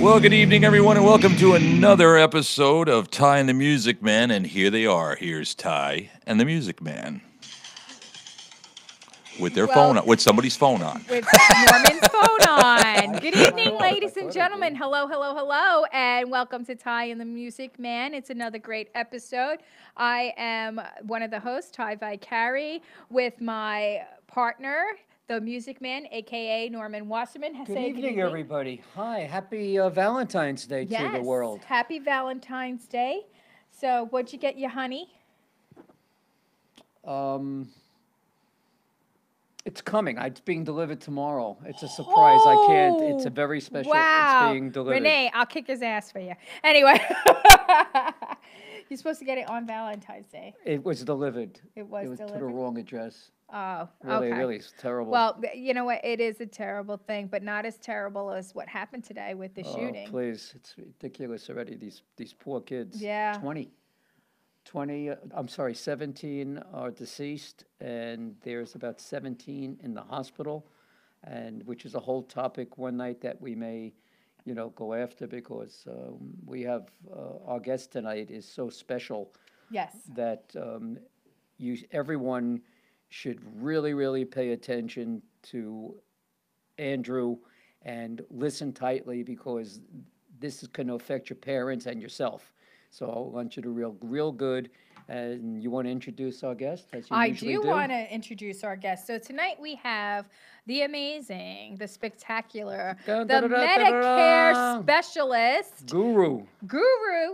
Well, good evening, everyone, and welcome to another episode of Tai and the Music Man. And here they are. Here's Tai and the Music Man with their phone on, with somebody's phone on. With Norman's phone on. Good evening, ladies and gentlemen. Hello, hello, hello, and welcome to Tai and the Music Man. It's another great episode. I am one of the hosts, Tai Vicari, with my partner, the Music Man, a.k.a. Norman Wasserman. Good evening, everybody. Hi, happy Valentine's Day to the world. Happy Valentine's Day. So, what'd you get your honey? It's coming. It's being delivered tomorrow. It's a surprise. I can't. It's a very special. Wow. It's being delivered. Renee, I'll kick his ass for you. Anyway. You're supposed to get it on Valentine's Day. It was delivered. It was to the delivered? wrong address. Oh, Really, okay. really, it's terrible. Well, you know what? It is a terrible thing, but not as terrible as what happened today with the shooting. Please, it's ridiculous already. These poor kids. Yeah. 17 are deceased, and there's about 17 in the hospital, and which is a whole topic one night that we may, go after, because we have our guest tonight is so special. Yes. That everyone should really, really pay attention to Andrew and listen tightly, because this can affect your parents and yourself. So I want you to real good. And you want to introduce our guest, as you usually do? I do want to introduce our guest. So tonight we have the amazing, the spectacular, the Medicare specialist. Guru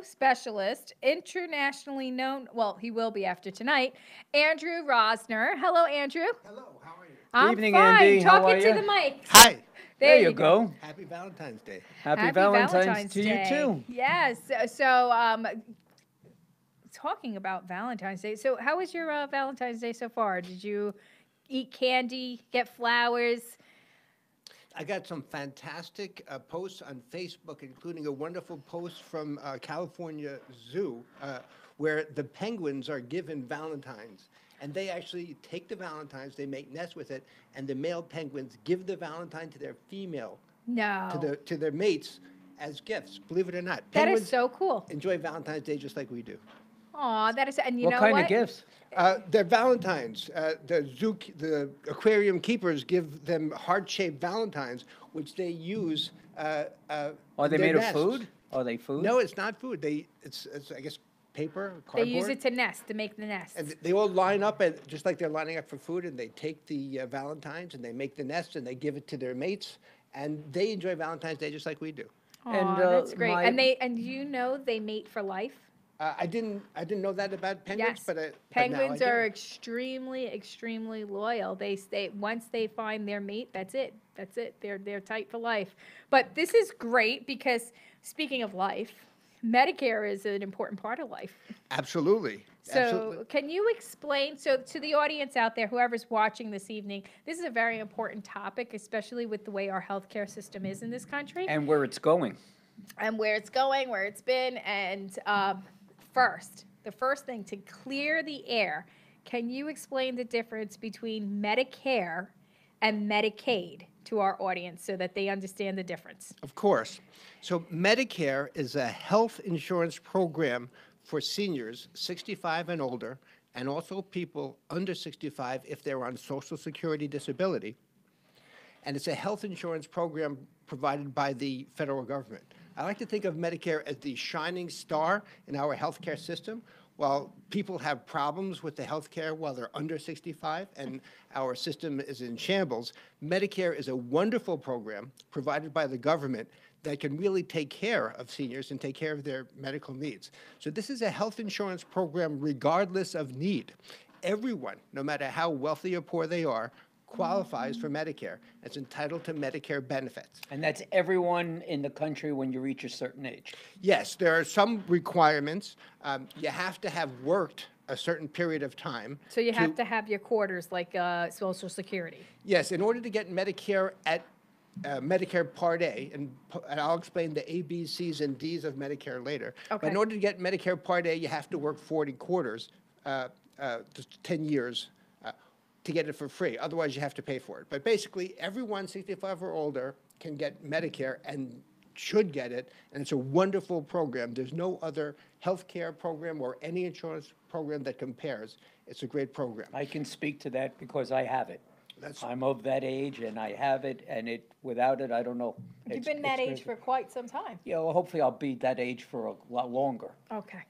Specialist, internationally known, well, he will be after tonight, Andrew Rosner. Hello, Andrew. Hello, how are you? I'm evening, fine. Andy. How Talking are to you? the mic. Hi. There you go. Happy Valentine's Day. Happy Valentine's to Day. you, too. Yes. Talking about Valentine's Day. So how was your Valentine's Day so far? Did you eat candy, get flowers? I got some fantastic posts on Facebook, including a wonderful post from California Zoo, where the penguins are given Valentines. And they actually take the Valentines, they make nests with it, and the male penguins give the Valentine to their female, to their mates as gifts, believe it or not. That Penguins is so cool. enjoy Valentine's Day just like we do. Aw, that is, and you know What what? kind of gifts? They're Valentines. The aquarium keepers give them heart-shaped Valentines, which they use. Are in they their made nests. of food? Are they food? No, it's not food. It's I guess paper, They cardboard. use it to nest, to make the nest. And they all line up, just like they're lining up for food, and they take the Valentines and they make the nest and they give it to their mates, and they enjoy Valentine's Day just like we do. Aw, And, that's great. my- And you know they mate for life? I didn't know that about penguins, Yes. but now I Penguins do. are extremely loyal. They stay once they find their mate. That's it. They're tight for life. But this is great because speaking of life, Medicare is an important part of life. Absolutely. So Absolutely. can you explain, so to the audience out there, whoever's watching this evening, this is a very important topic, especially with the way our healthcare system is in this country. And where it's going. And where it's going, where it's been. And the first thing, to clear the air, can you explain the difference between Medicare and Medicaid to our audience so that they understand the difference? Of course. So Medicare is a health insurance program for seniors 65 and older, and also people under 65 if they're on Social Security disability. And it's a health insurance program provided by the federal government. I like to think of Medicare as the shining star in our healthcare system. While people have problems with the healthcare while they're under 65 and our system is in shambles, Medicare is a wonderful program provided by the government that can really take care of seniors and take care of their medical needs. So this is a health insurance program regardless of need. Everyone, no matter how wealthy or poor they are, qualifies for Medicare. It's entitled to Medicare benefits. And that's everyone in the country when you reach a certain age. Yes, there are some requirements. You have to have worked a certain period of time. So you have to have your quarters like Social Security. Yes, in order to get Medicare at Medicare Part A, and I'll explain the A, B, C's, and D's of Medicare later. Okay. But in order to get Medicare Part A, you have to work 40 quarters, 10 years, to get it for free. Otherwise, you have to pay for it. But basically, everyone 65 or older can get Medicare and should get it, and it's a wonderful program. There's no other health care program or any insurance program that compares. It's a great program. I can speak to that because I have it. That's- I'm of that age and I have it, and without it, I don't know. You've been that age for quite some time. Yeah, well, hopefully I'll be that age for a lot longer. Okay.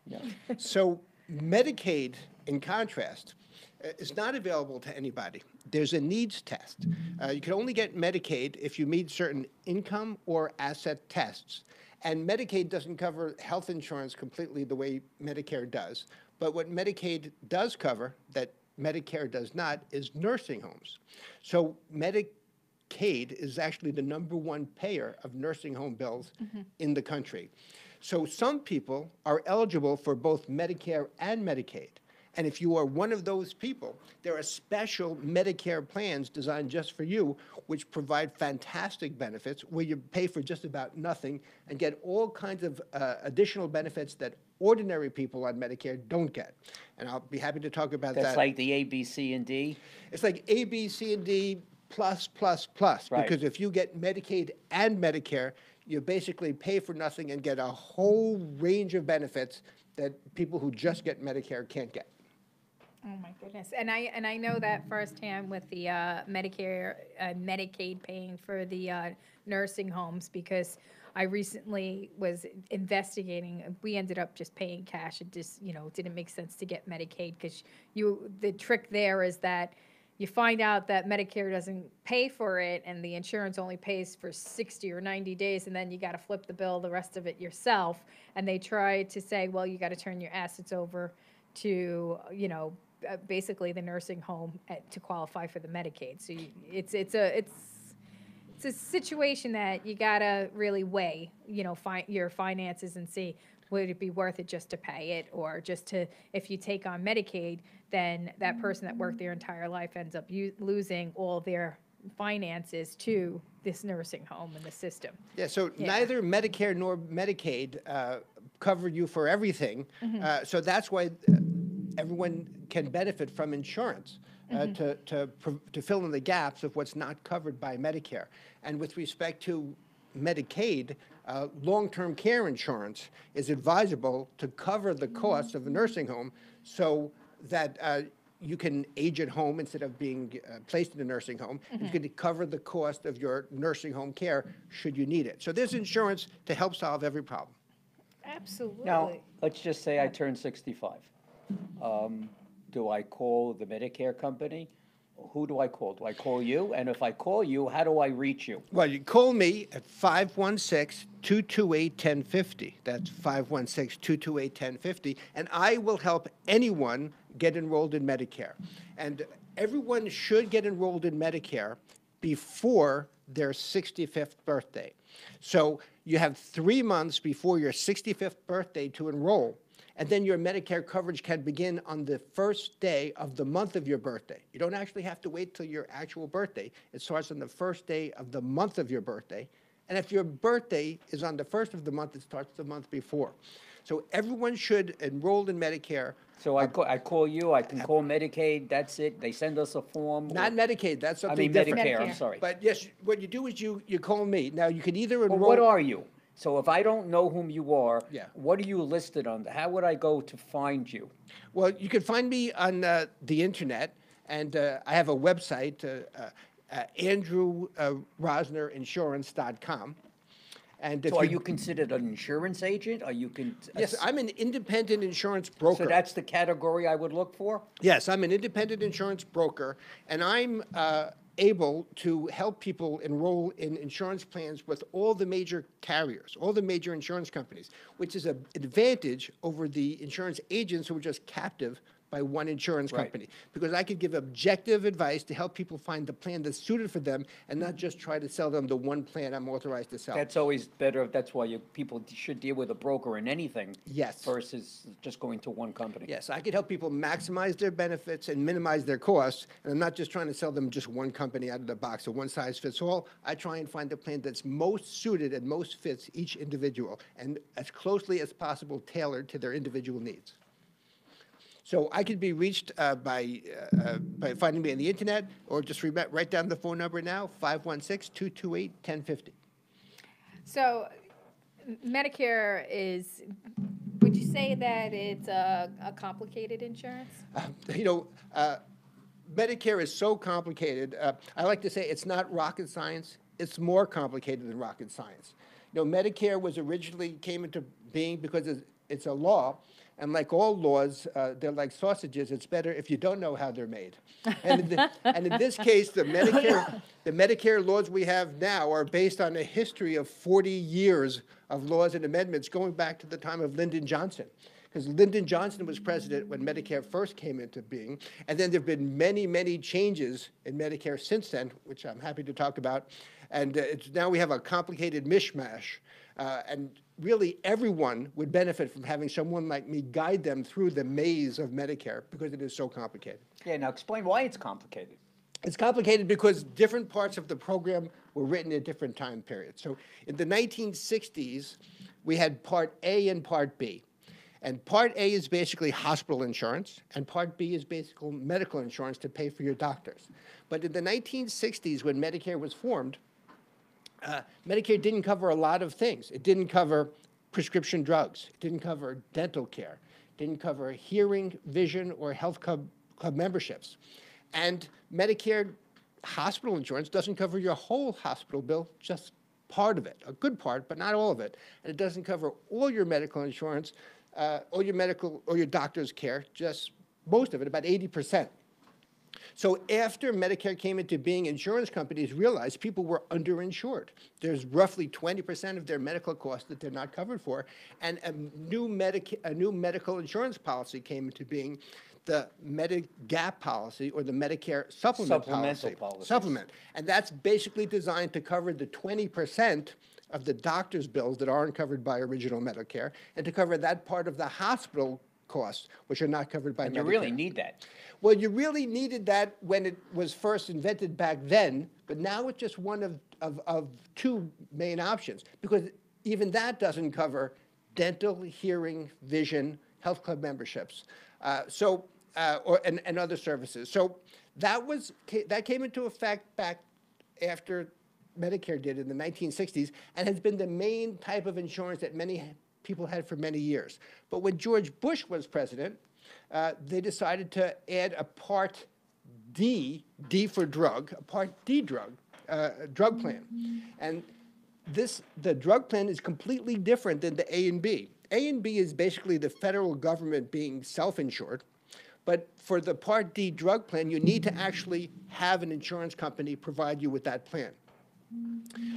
So Medicaid, in contrast, is not available to anybody. There's a needs test. You can only get Medicaid if you meet certain income or asset tests. And Medicaid doesn't cover health insurance completely the way Medicare does. But what Medicaid does cover, that Medicare does not, is nursing homes. So Medicaid is actually the #1 payer of nursing home bills in the country. So some people are eligible for both Medicare and Medicaid. And if you are one of those people, there are special Medicare plans designed just for you, which provide fantastic benefits, where you pay for just about nothing and get all kinds of additional benefits that ordinary people on Medicare don't get. And I'll be happy to talk about that. That's like the A, B, C, and D? It's like A, B, C, and D plus, plus, plus. Right. Because if you get Medicaid and Medicare, you basically pay for nothing and get a whole range of benefits that people who just get Medicare can't get. Oh my goodness. And I know that firsthand with the Medicare and Medicaid paying for the nursing homes, because I recently was investigating. We ended up just paying cash. It just, didn't make sense to get Medicaid, because the trick there is that you find out that Medicare doesn't pay for it and the insurance only pays for 60 or 90 days, and then you got to flip the bill the rest of it yourself. And they try to say, well, you got to turn your assets over to, basically the nursing home to qualify for the Medicaid. So it's a situation that you gotta really weigh, your finances and see, would it be worth it just to pay it, or just to, if you take on Medicaid, then that person that worked their entire life ends up losing all their finances to this nursing home and the system. Yeah, so neither Medicare nor Medicaid cover you for everything. So that's why everyone can benefit from insurance to fill in the gaps of what's not covered by Medicare. And with respect to Medicaid, long-term care insurance is advisable to cover the costs of a nursing home, so that you can age at home instead of being placed in a nursing home. You can cover the cost of your nursing home care should you need it. So there's insurance to help solve every problem. Absolutely. Now, let's just say I turn 65. Do I call the Medicare company? Who do I call? Do I call you? And if I call you, how do I reach you? Well, you call me at 516-228-1050. That's 516-228-1050. And I will help anyone get enrolled in Medicare. And everyone should get enrolled in Medicare before their 65th birthday. So you have 3 months before your 65th birthday to enroll. And then your Medicare coverage can begin on the first day of the month of your birthday. You don't actually have to wait till your actual birthday. It starts on the first day of the month of your birthday. And if your birthday is on the first of the month, it starts the month before. So everyone should enroll in Medicare. So I call you, I can call Medicaid, that's it? They send us a form? Not Medicaid, that's I something mean different. Medicare, I'm Medicare. sorry. But yes, what you do is you call me. Now, you can either Well, enroll. what are you? So if I don't know whom you are, Yeah. what are you listed on? How would I go to find you? Well, you can find me on the internet, and I have a website, AndrewRosnerInsurance.com. And if So are you considered an insurance agent? Yes, I'm an independent insurance broker. So that's the category I would look for? Yes, I'm an independent insurance broker, and I'm able to help people enroll in insurance plans with all the major carriers, all the major insurance companies, which is an advantage over the insurance agents who are just captive by one insurance Right. company. Because I could give objective advice to help people find the plan that's suited for them and not just try to sell them the one plan I'm authorized to sell. That's always better. That's why people should deal with a broker in anything. Yes. Versus just going to one company. Yes, I could help people maximize their benefits and minimize their costs, and I'm not just trying to sell them just one company out of the box, a one-size-fits-all. I try and find the plan that's most suited and most fits each individual, and as closely as possible tailored to their individual needs. So I could be reached by finding me on the internet, or just write down the phone number now, 516-228-1050. So Medicare is, would you say that it's a complicated insurance? You know, Medicare is so complicated. I like to say it's not rocket science. It's more complicated than rocket science. You know, Medicare was originally came into being because it's a law, and like all laws, they're like sausages. It's better if you don't know how they're made. And in this case, the Medicare laws we have now are based on a history of 40 years of laws and amendments going back to the time of Lyndon Johnson. Because Lyndon Johnson was president when Medicare first came into being, and then there have been many, many changes in Medicare since then, which I'm happy to talk about. And now we have a complicated mishmash, and really everyone would benefit from having someone like me guide them through the maze of Medicare because it is so complicated. Yeah, now explain why it's complicated. It's complicated because different parts of the program were written at different time periods. So in the 1960s, we had Part A and Part B. And Part A is basically hospital insurance, and Part B is basically medical insurance to pay for your doctors. But in the 1960s, when Medicare was formed, Medicare didn't cover a lot of things. It didn't cover prescription drugs. It didn't cover dental care. It didn't cover hearing, vision, or health club memberships. And Medicare hospital insurance doesn't cover your whole hospital bill, just part of it, a good part, but not all of it. And it doesn't cover all your medical insurance, or your doctor's care, just most of it, about 80%. So after Medicare came into being, insurance companies realized people were underinsured. There's roughly 20% of their medical costs that they're not covered for, and a new medical insurance policy came into being, the Medigap policy, or the Medicare supplement Supplemental policy. policies. Supplement. And that's basically designed to cover the 20% of the doctor's bills that aren't covered by original Medicare, and to cover that part of the hospital costs, which are not covered by Medicare. You really need that. Well, you really needed that when it was first invented back then, but now it's just one of two main options, because even that doesn't cover dental, hearing, vision, health club memberships, and other services. So that came into effect back after Medicare did in the 1960s, and has been the main type of insurance that many people had for many years. But when George Bush was president, they decided to add a Part D, D for drug, a Part D drug plan. And the drug plan is completely different than the A and B. A and B is basically the federal government being self-insured. But for the Part D drug plan, you need to actually have an insurance company provide you with that plan.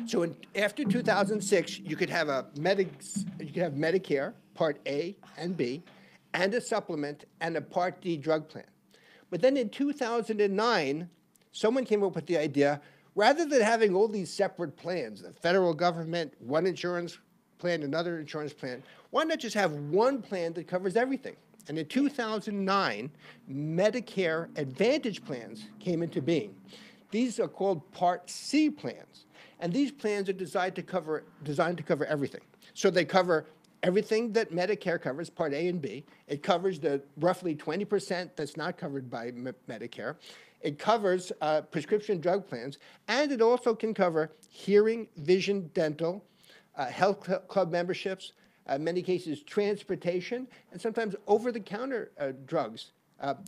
So after 2006, you could have Medicare, Part A and B, and a supplement, and a Part D drug plan. But then in 2009, someone came up with the idea, rather than having all these separate plans, the federal government, one insurance plan, another insurance plan, why not just have one plan that covers everything? And in 2009, Medicare Advantage plans came into being. These are called Part C plans, and these plans are designed to cover everything. So they cover everything that Medicare covers, Part A and B. It covers the roughly 20% that's not covered by Medicare. It covers prescription drug plans, and it also can cover hearing, vision, dental, health club memberships, many cases transportation, and sometimes over-the-counter drugs.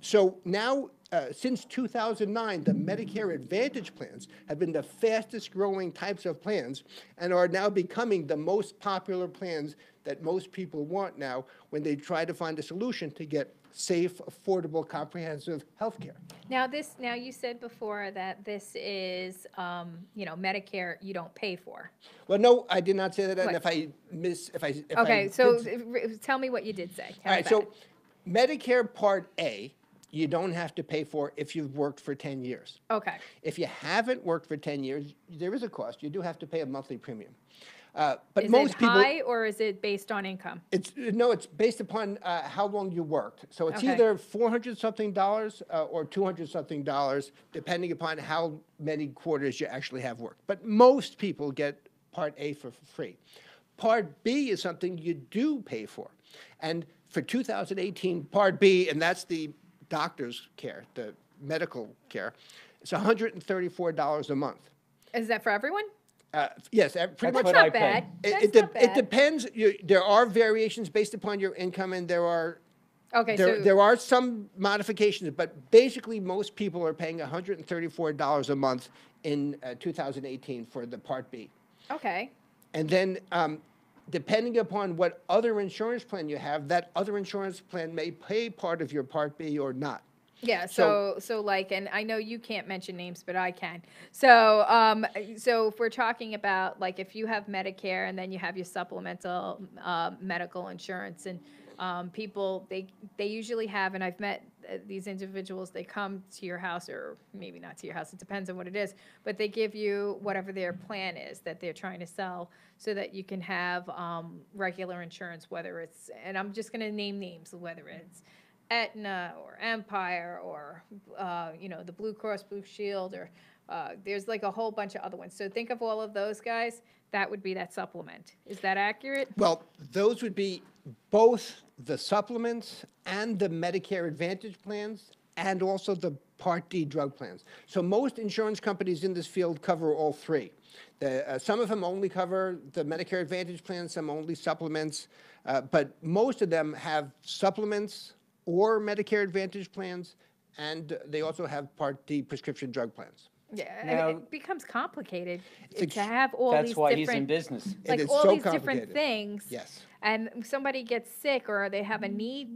So now, since 2009, the Medicare Advantage plans have been the fastest growing types of plans and are now becoming the most popular plans that most people want now when they try to find a solution to get safe, affordable, comprehensive health care. Now you said before that this is, Medicare you don't pay for. Well, no, I did not say that. And Okay, tell me what you did say. All right, so Medicare Part A, you don't have to pay for if you've worked for 10 years. Okay. If you haven't worked for 10 years, there is a cost. You do have to pay a monthly premium. But is most it people, high or is it based on income? It's based upon how long you worked. So it's Okay. either $400-something or $200-something, depending upon how many quarters you actually have worked. But most people get Part A for free. Part B is something you do pay for. And for 2018, Part B, and that's the doctor's care, the medical care, it's $134 a month. Is that for everyone? Yes, That's pretty much. what That's I not pay. bad. That's It not bad. depends. There are variations based upon your income, and there are Okay, there are some modifications, but basically most people are paying $134 a month in 2018 for the Part B. okay. And then, depending upon what other insurance plan you have, that other insurance plan may pay part of your Part B or not. Yeah, So- so like, and I know you can't mention names, but I can. So if we're talking about like if you have Medicare and then you have your supplemental medical insurance, and people they usually have, and I've met these individuals. They come to your house, or maybe not to your house. It depends on what it is, but they give you whatever their plan is that they're trying to sell, so that you can have regular insurance. Whether it's, and I'm just going to name names, whether it's Aetna or Empire or the Blue Cross Blue Shield, or there's like a whole bunch of other ones. So think of all of those guys. That would be that supplement. Is that accurate? Well, those would be both the supplements and the Medicare Advantage plans, and also the Part D drug plans. So most insurance companies in this field cover all three. Some of them only cover the Medicare Advantage plan, some only supplements, but most of them have supplements or Medicare Advantage plans, and they also have Part D prescription drug plans. Yeah, Now- and it becomes complicated ex- to have all That's these why different, he's in business. It like is all so these different complicated. things. Yes. And somebody gets sick, or they have a need,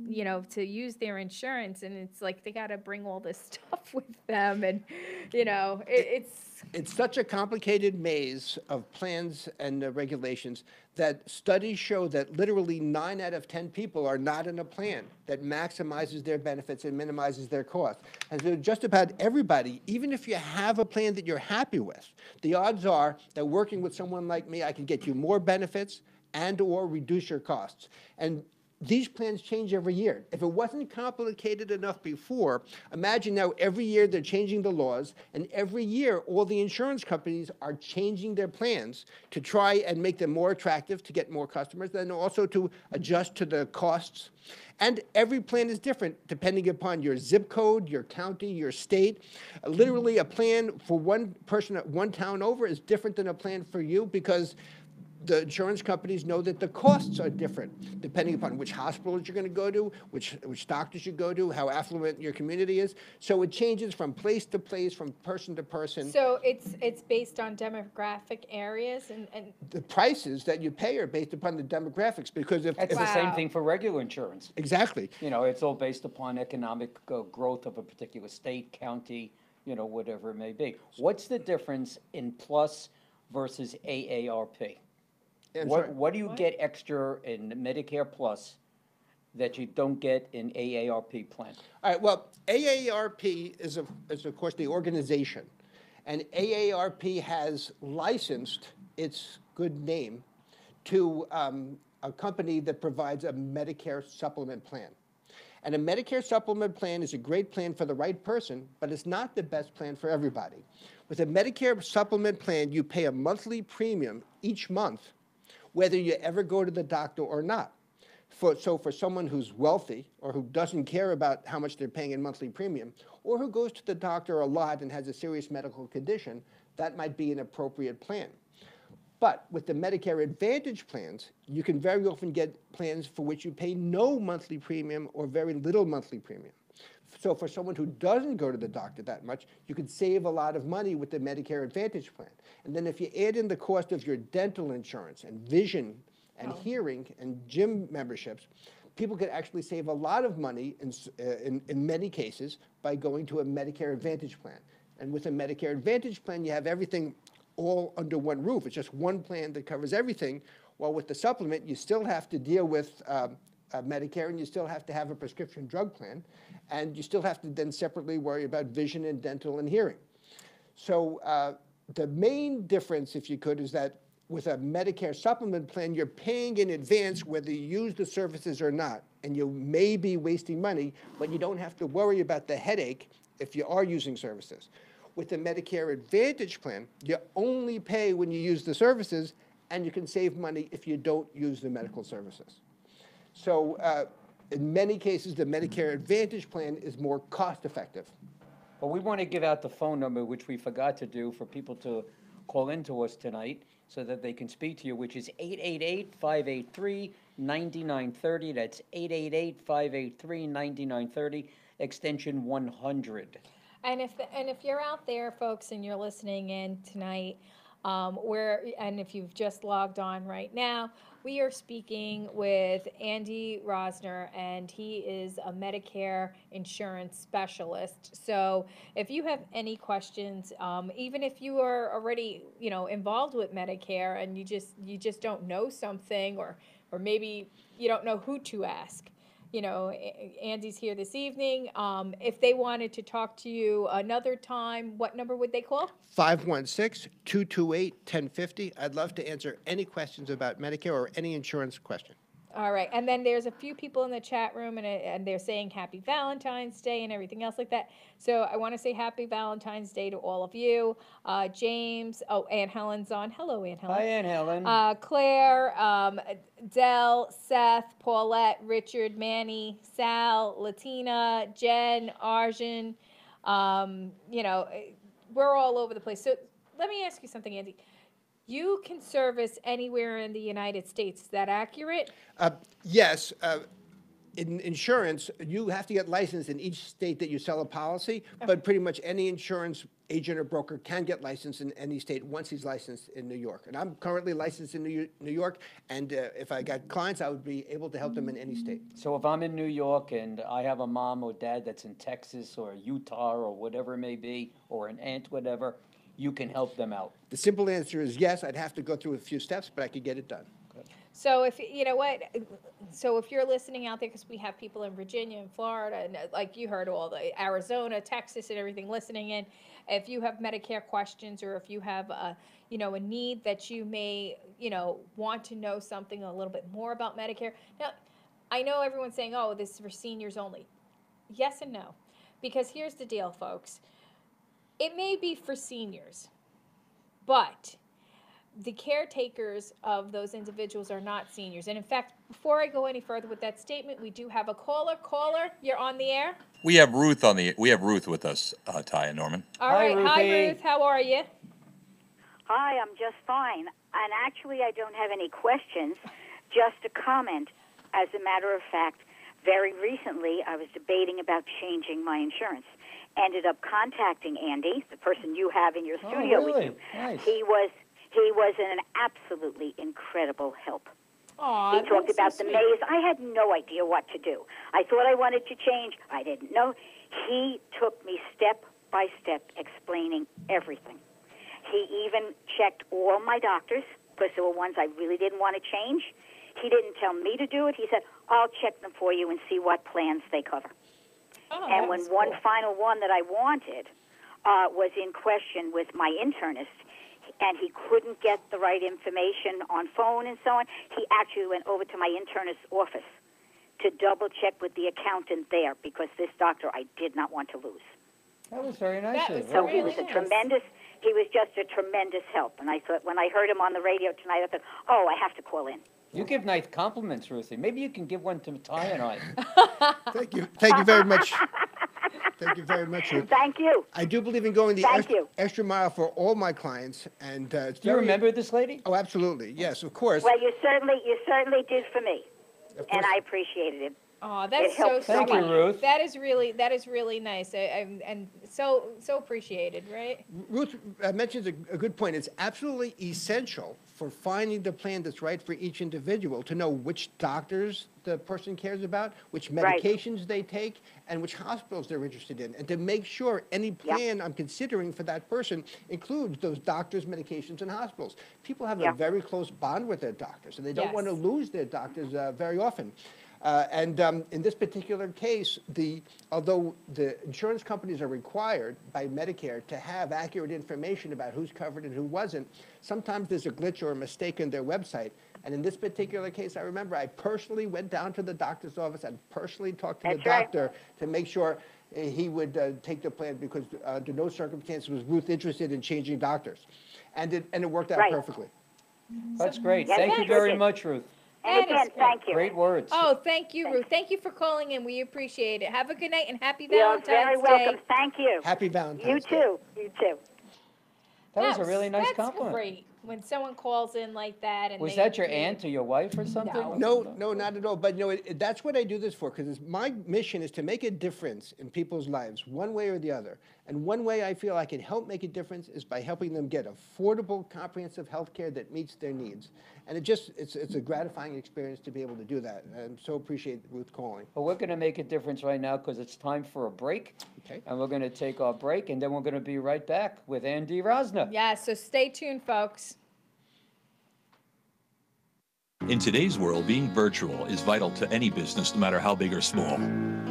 to use their insurance, and it's like they got to bring all this stuff with them, and It's such a complicated maze of plans and regulations that studies show that literally 9 out of 10 people are not in a plan that maximizes their benefits and minimizes their costs. And so just about everybody, even if you have a plan that you're happy with, the odds are that working with someone like me, I can get you more benefits and or reduce your costs. And these plans change every year. If it wasn't complicated enough before, imagine now every year they're changing the laws, and every year all the insurance companies are changing their plans to try and make them more attractive to get more customers, and also to adjust to the costs. And every plan is different depending upon your zip code, your county, your state. Literally, a plan for one person at one town over is different than a plan for you, because the insurance companies know that the costs are different depending upon which hospitals you're going to go to, which doctors you go to, how affluent your community is. So it changes from place to place, from person to person. so it's based on demographic areas, and The prices that you pay are based upon the demographics, because if That's if- the same Wow. thing for regular insurance. exactly. It's all based upon economic growth of a particular state, county, whatever it may be. What's the difference in plus versus AARP? I'm sorry. What do you get extra in Medicare Plus that you don't get in AARP plan? All right, well, AARP is of course the organization, and AARP has licensed its good name to a company that provides a Medicare supplement plan. And a Medicare supplement plan is a great plan for the right person, but it's not the best plan for everybody. With a Medicare supplement plan, you pay a monthly premium each month, whether you ever go to the doctor or not. So for someone who's wealthy, or who doesn't care about how much they're paying in monthly premium, or who goes to the doctor a lot and has a serious medical condition, that might be an appropriate plan. But with the Medicare Advantage plans, you can very often get plans for which you pay no monthly premium or very little monthly premium. So for someone who doesn't go to the doctor that much, you could save a lot of money with the Medicare Advantage plan. And then if you add in the cost of your dental insurance and vision and hearing and gym memberships, people could actually save a lot of money in many cases by going to a Medicare Advantage plan. And with a Medicare Advantage plan, you have everything all under one roof. It's just one plan that covers everything. While with the supplement, you still have to deal with Medicare, and you still have to have a prescription drug plan, and you still have to then separately worry about vision and dental and hearing. So the main difference, if you could, is that with a Medicare supplement plan, you're paying in advance whether you use the services or not, and you may be wasting money, but you don't have to worry about the headache if you are using services. With the Medicare Advantage plan, you only pay when you use the services, and you can save money if you don't use the medical services. So in many cases, the Medicare Advantage plan is more cost effective. Well, we want to give out the phone number, which we forgot to do, for people to call in to us tonight so that they can speak to you, which is 888-583-9930. That's 888-583-9930, extension 100. And if you're out there, folks, and you're listening in tonight, and if you've just logged on right now, we are speaking with Andy Rosner, and he is a Medicare insurance specialist. So if you have any questions, even if you are already, involved with Medicare and you just don't know something, or maybe you don't know who to ask. Andy's here this evening. If they wanted to talk to you another time, what number would they call? 516-228-1050. I'd love to answer any questions about Medicare or any insurance question. All right. And then there's a few people in the chat room, and they're saying Happy Valentine's Day and everything else like that. So I want to say Happy Valentine's Day to all of you. James, Aunt Helen's on. Hello, Aunt Helen. Hi, Aunt Helen. Claire, Dell, Seth, Paulette, Richard, Manny, Sal, Latina, Jen, Arjun. We're all over the place. So let me ask you something, Andy. You can service anywhere in the United States. Is that accurate? Yes. In insurance, you have to get licensed in each state that you sell a policy, but pretty much any insurance agent or broker can get licensed in any state once he's licensed in New York. And I'm currently licensed in New York, and if I got clients, I would be able to help them in any state. So if I'm in New York and I have a mom or dad that's in Texas or Utah or whatever it may be, or an aunt, whatever, you can help them out. The simple answer is yes. I'd have to go through a few steps, but I could get it done. So if you're listening out there, because we have people in Virginia and Florida, and like you heard, all the Arizona, Texas, and everything listening in, if you have Medicare questions, or if you have a need that you may want to know something a little bit more about Medicare. Now, I know everyone's saying, oh, this is for seniors only. Yes and no, because here's the deal, folks. It may be for seniors, but the caretakers of those individuals are not seniors. And in fact, before I go any further with that statement, we do have a caller. Caller, you're on the air. We have Ruth with us, Tai and Norman. All Hi, right. Hi, Ruthie. Ruth. How are you? Hi, I'm just fine. And actually, I don't have any questions, just a comment. As a matter of fact, very recently, I was debating about changing my insurance. Ended up contacting Andy, the person you have in your studio with you. Nice. He was an absolutely incredible help. Aw, He talked that's about so the sweet. maze. I had no idea what to do. I thought I wanted to change. I didn't know. He took me step by step, explaining everything. He even checked all my doctors, because there were ones I really didn't want to change. He didn't tell me to do it. He said, I'll check them for you and see what plans they cover. Oh, And when that's one cool. final one that I wanted was in question with my internist, and he couldn't get the right information on phone and so on, he actually went over to my internist's office to double-check with the accountant there, because this doctor I did not want to lose. That was very nice That of was you. So really he was he was just a tremendous help. And I thought, when I heard him on the radio tonight, I thought, oh, I have to call in. You give nice compliments, Ruthie. Maybe you can give one to Tai and I. Thank you. Thank you very much. Thank you very much, Ruth. Thank you. I do believe in going the Thank you. extra mile for all my clients, and it's Do you very- remember this lady? Oh, absolutely. Yes, of course. Well, you certainly did for me, and I appreciated it. Oh, that's It so helps so sweet. Thank you, Ruth. That is really nice, and so appreciated, right? Ruth mentions a good point. It's absolutely essential for finding the plan that's right for each individual to know which doctors the person cares about, which Right. medications they take, and which hospitals they're interested in, and to make sure any plan I'm considering for that person includes those doctors, medications, and hospitals. People have a Yeah. very close bond with their doctors, and they don't Yes. want to lose their doctors very often. In this particular case, although the insurance companies are required by Medicare to have accurate information about who's covered and who wasn't, sometimes there's a glitch or a mistake in their website. And in this particular case, I remember I personally went down to the doctor's office and personally talked to the That's right. doctor to make sure he would take the plan, because under no circumstances was Ruth interested in changing doctors. And it worked out Right. perfectly. That's great. Yes, Thank you yes, very yes. much, Ruth. And That again, is thank you. Great words. Oh, thank you, Ruth. Thank you for calling in. We appreciate it. Have a good night and happy You're Valentine's very Day. welcome. Thank you. Happy Valentine's You Day. too. You too. That was a really nice that's compliment. great when someone calls in like that. And Was they that your do- aunt or your wife or something? No. No, not at all. But that's what I do this for, because my mission is to make a difference in people's lives, one way or the other. And one way I feel I can help make a difference is by helping them get affordable, comprehensive health care that meets their needs. And it's a gratifying experience to be able to do that. And I so appreciate Ruth calling. Well, we're going to make a difference right now because it's time for a break. Okay. And we're going to take our break, and then we're going to be right back with Andrew Rosner. Yeah, so stay tuned, folks. In today's world, being virtual is vital to any business, no matter how big or small.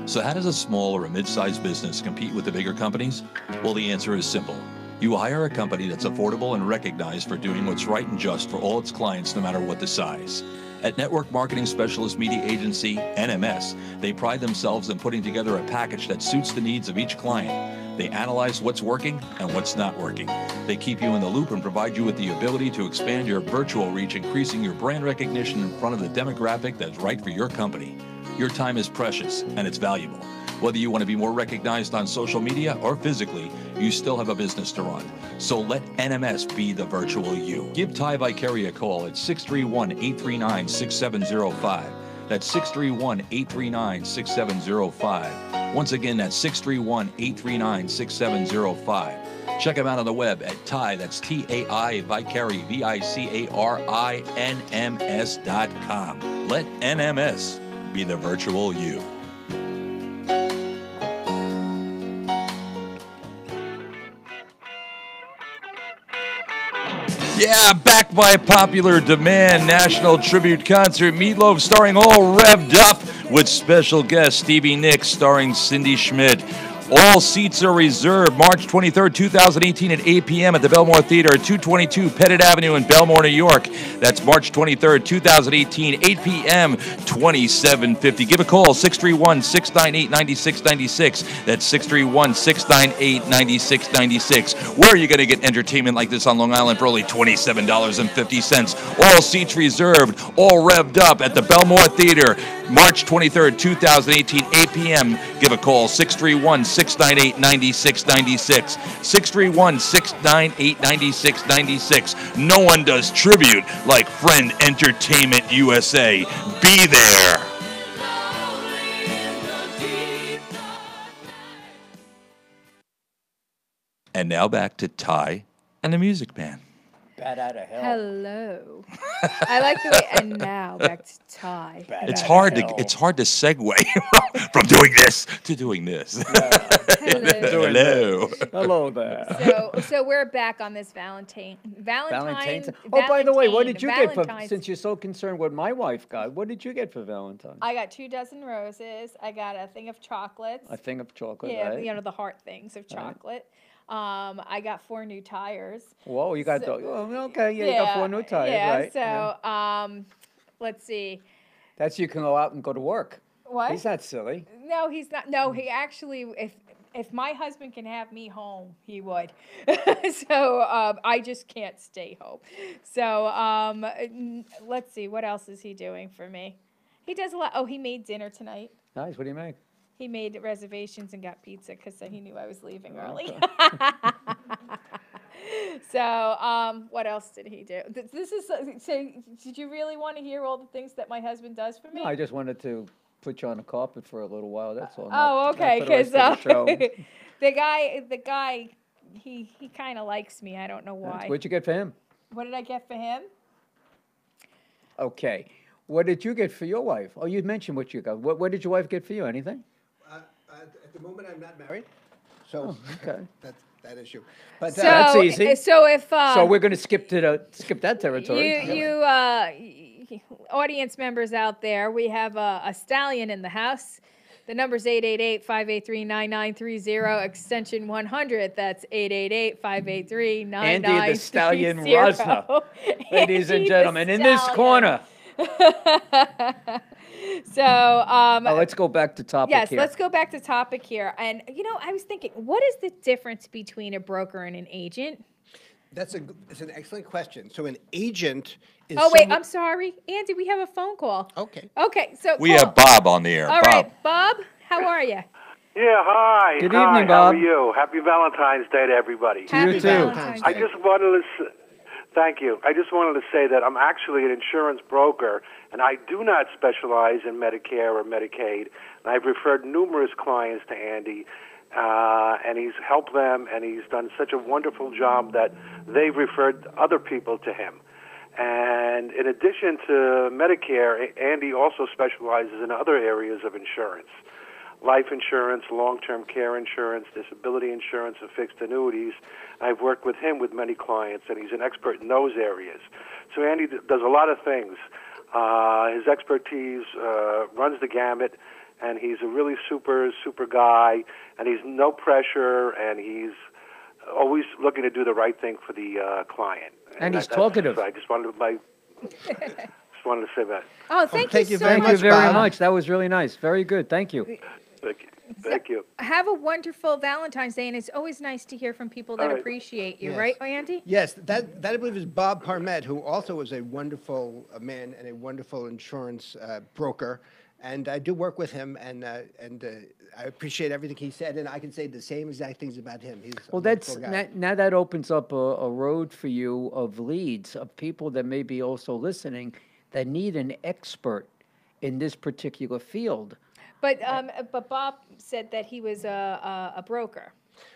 So how does a small or a mid-sized business compete with the bigger companies? Well, the answer is simple. You hire a company that's affordable and recognized for doing what's right and just for all its clients, no matter what the size. At Network Marketing Specialist Media Agency, NMS, they pride themselves in putting together a package that suits the needs of each client. They analyze what's working and what's not working. They keep you in the loop and provide you with the ability to expand your virtual reach, increasing your brand recognition in front of the demographic that's right for your company. Your time is precious and it's valuable. Whether you want to be more recognized on social media or physically, you still have a business to run. So let NMS be the virtual you. Give Ty Vicari a call at 631-839-6705. That's 631-839-6705. Once again, that's 631-839-6705. Check him out on the web at Ty, that's T-A-I, Vicari, VICARINMS.com. Let NMS be the virtual you. Yeah, back by popular demand, national tribute concert, Meatloaf starring All Revved Up with special guest Stevie Nicks starring Cindy Schmidt. All seats are reserved March 23rd, 2018 at 8 p.m. at the Belmore Theater at 222 Pettit Avenue in Belmore, New York. That's March 23rd, 2018, 8 p.m., 2750. Give a call, 631-698-9696. That's 631-698-9696. Where are you going to get entertainment like this on Long Island for only $27.50? All seats reserved, all revved up at the Belmore Theater, March 23rd, 2018, 8 p.m. Give a call, 631-698-9696. 631-698-9696. No one does tribute like Friend Entertainment USA. Be there. And now back to Ty and the Music Man. Bat out of hell. Hello. I like the way, and now back to Ty. It's hard to segue from doing this to doing this. Hello. Hello. Hello there. So we're back on this Valentine's. Oh, by the way, what did you get for, Valentine's. since you're so concerned what my wife got, what did you get for Valentine's? I got 2 dozen roses. I got a thing of chocolates. A thing of chocolate, Yeah, right? you know, the heart things of chocolate. I got 4 new tires. Whoa, you got okay, yeah, you got 4 new tires, right? So, let's see. That's you can go out and go to work. What? He's not silly. No, he's not. No, he actually, if my husband can have me home, he would. So I just can't stay home. So let's see, what else is he doing for me? He does a lot. Oh, he made dinner tonight. Nice, what do you make? He made reservations and got pizza because he knew I was leaving early. So, what else did he do? This is so. Did you really want to hear all the things that my husband does for me? No, I just wanted to put you on the carpet for a little while. That's all. Oh, okay. Because the guy, he kind of likes me. I don't know why. What'd you get for him? What did I get for him? Okay. What did you get for your wife? Oh, you mentioned what you got. What did your wife get for you? Anything? At the moment, I'm not married, so Okay. that issue. But So, that's easy. So if So we're going to skip that territory. you audience members out there, we have a stallion in the house. The number's 888-583-9930, extension 100. That's 888-583-9930. Andy the Stallion Rosner. Ladies and gentlemen, in this corner. So, let's go back to topic yes, here. let's go back to topic here. And, I was thinking, what is the difference between a broker and an agent? it's an excellent question. So an agent is. Oh, wait, someone- I'm sorry. Andy, we have a phone call. Okay. Okay, so We have Bob on the air. All Bob. right, Bob, how are you? Yeah, hi. Good Hi, evening, How Bob. are you? Happy Valentine's Day to everybody. Happy too. Valentine's I Day. just wanted to thank you. I just wanted to say that I'm actually an insurance broker, and I do not specialize in Medicare or Medicaid. And I've referred numerous clients to Andy, and he's helped them, and he's done such a wonderful job that they've referred other people to him. And in addition to Medicare, Andy also specializes in other areas of insurance. Life insurance, long-term care insurance, disability insurance, and fixed annuities. I've worked with him with many clients, and he's an expert in those areas. So Andy does a lot of things. His expertise runs the gamut, and he's a really super guy, and he's no pressure, and he's always looking to do the right thing for the client. And he's that's- talkative. I just wanted to say that. Oh, thank thank you you so very Thank much. you very Bob. much. That was really nice. Very good. Thank you. Thank you. Thank you. Have a wonderful Valentine's Day, and it's always nice to hear from people that All right. appreciate you, Yes. right, Andy? Yes, that I believe is Bob Parmet, who also is a wonderful man and a wonderful insurance broker. And I do work with him, and I appreciate everything he said, and I can say the same exact things about him. He's a Well, that's wonderful guy. now that opens up a road for you of leads of people that may be also listening that need an expert in this particular field. But Bob said that he was a broker.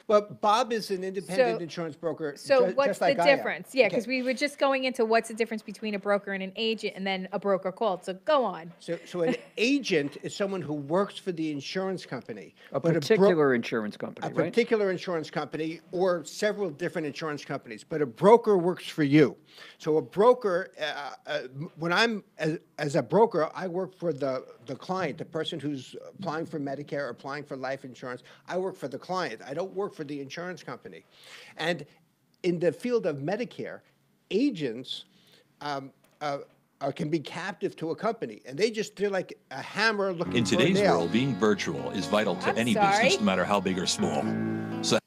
Well, Bob is an independent So- insurance broker. So just what's like the I am. difference? Yeah, Okay. because we were just going into what's the difference between a broker and an agent, and then a broker called. So go on. So an agent is someone who works for the insurance company. A but particular insurance company, a right? particular insurance company or several different insurance companies, but a broker works for you. So a broker, when I'm as a broker, I work for the client, the person who's applying for Medicare or applying for life insurance. I work for the client. I don't work for the insurance company. And in the field of Medicare, agents can be captive to a company, and they're like a hammer looking In for a today's nail. world, being virtual is vital to I'm any sorry. business, no matter how big or small. So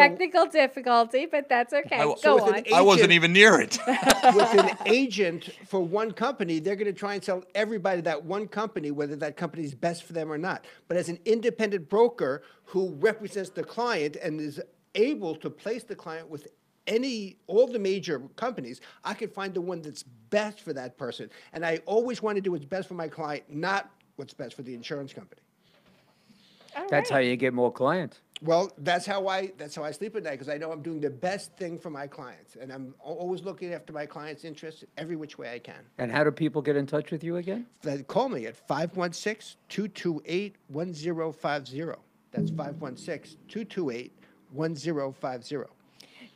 Technical difficulty, but that's okay. I- Go with on. an I wasn't agent- even near it. With an agent for one company, they're going to try and sell everybody that one company, whether that company is best for them or not. But as an independent broker who represents the client and is able to place the client with all the major companies, I can find the one that's best for that person. And I always want to do what's best for my client, not what's best for the insurance company. All That's how right. you get more clients. Well, that's how I sleep at night, because I know I'm doing the best thing for my clients, and I'm always looking after my clients' interests every which way I can. And how do people get in touch with you again? Call me at 516-228-1050. That's 516-228-1050.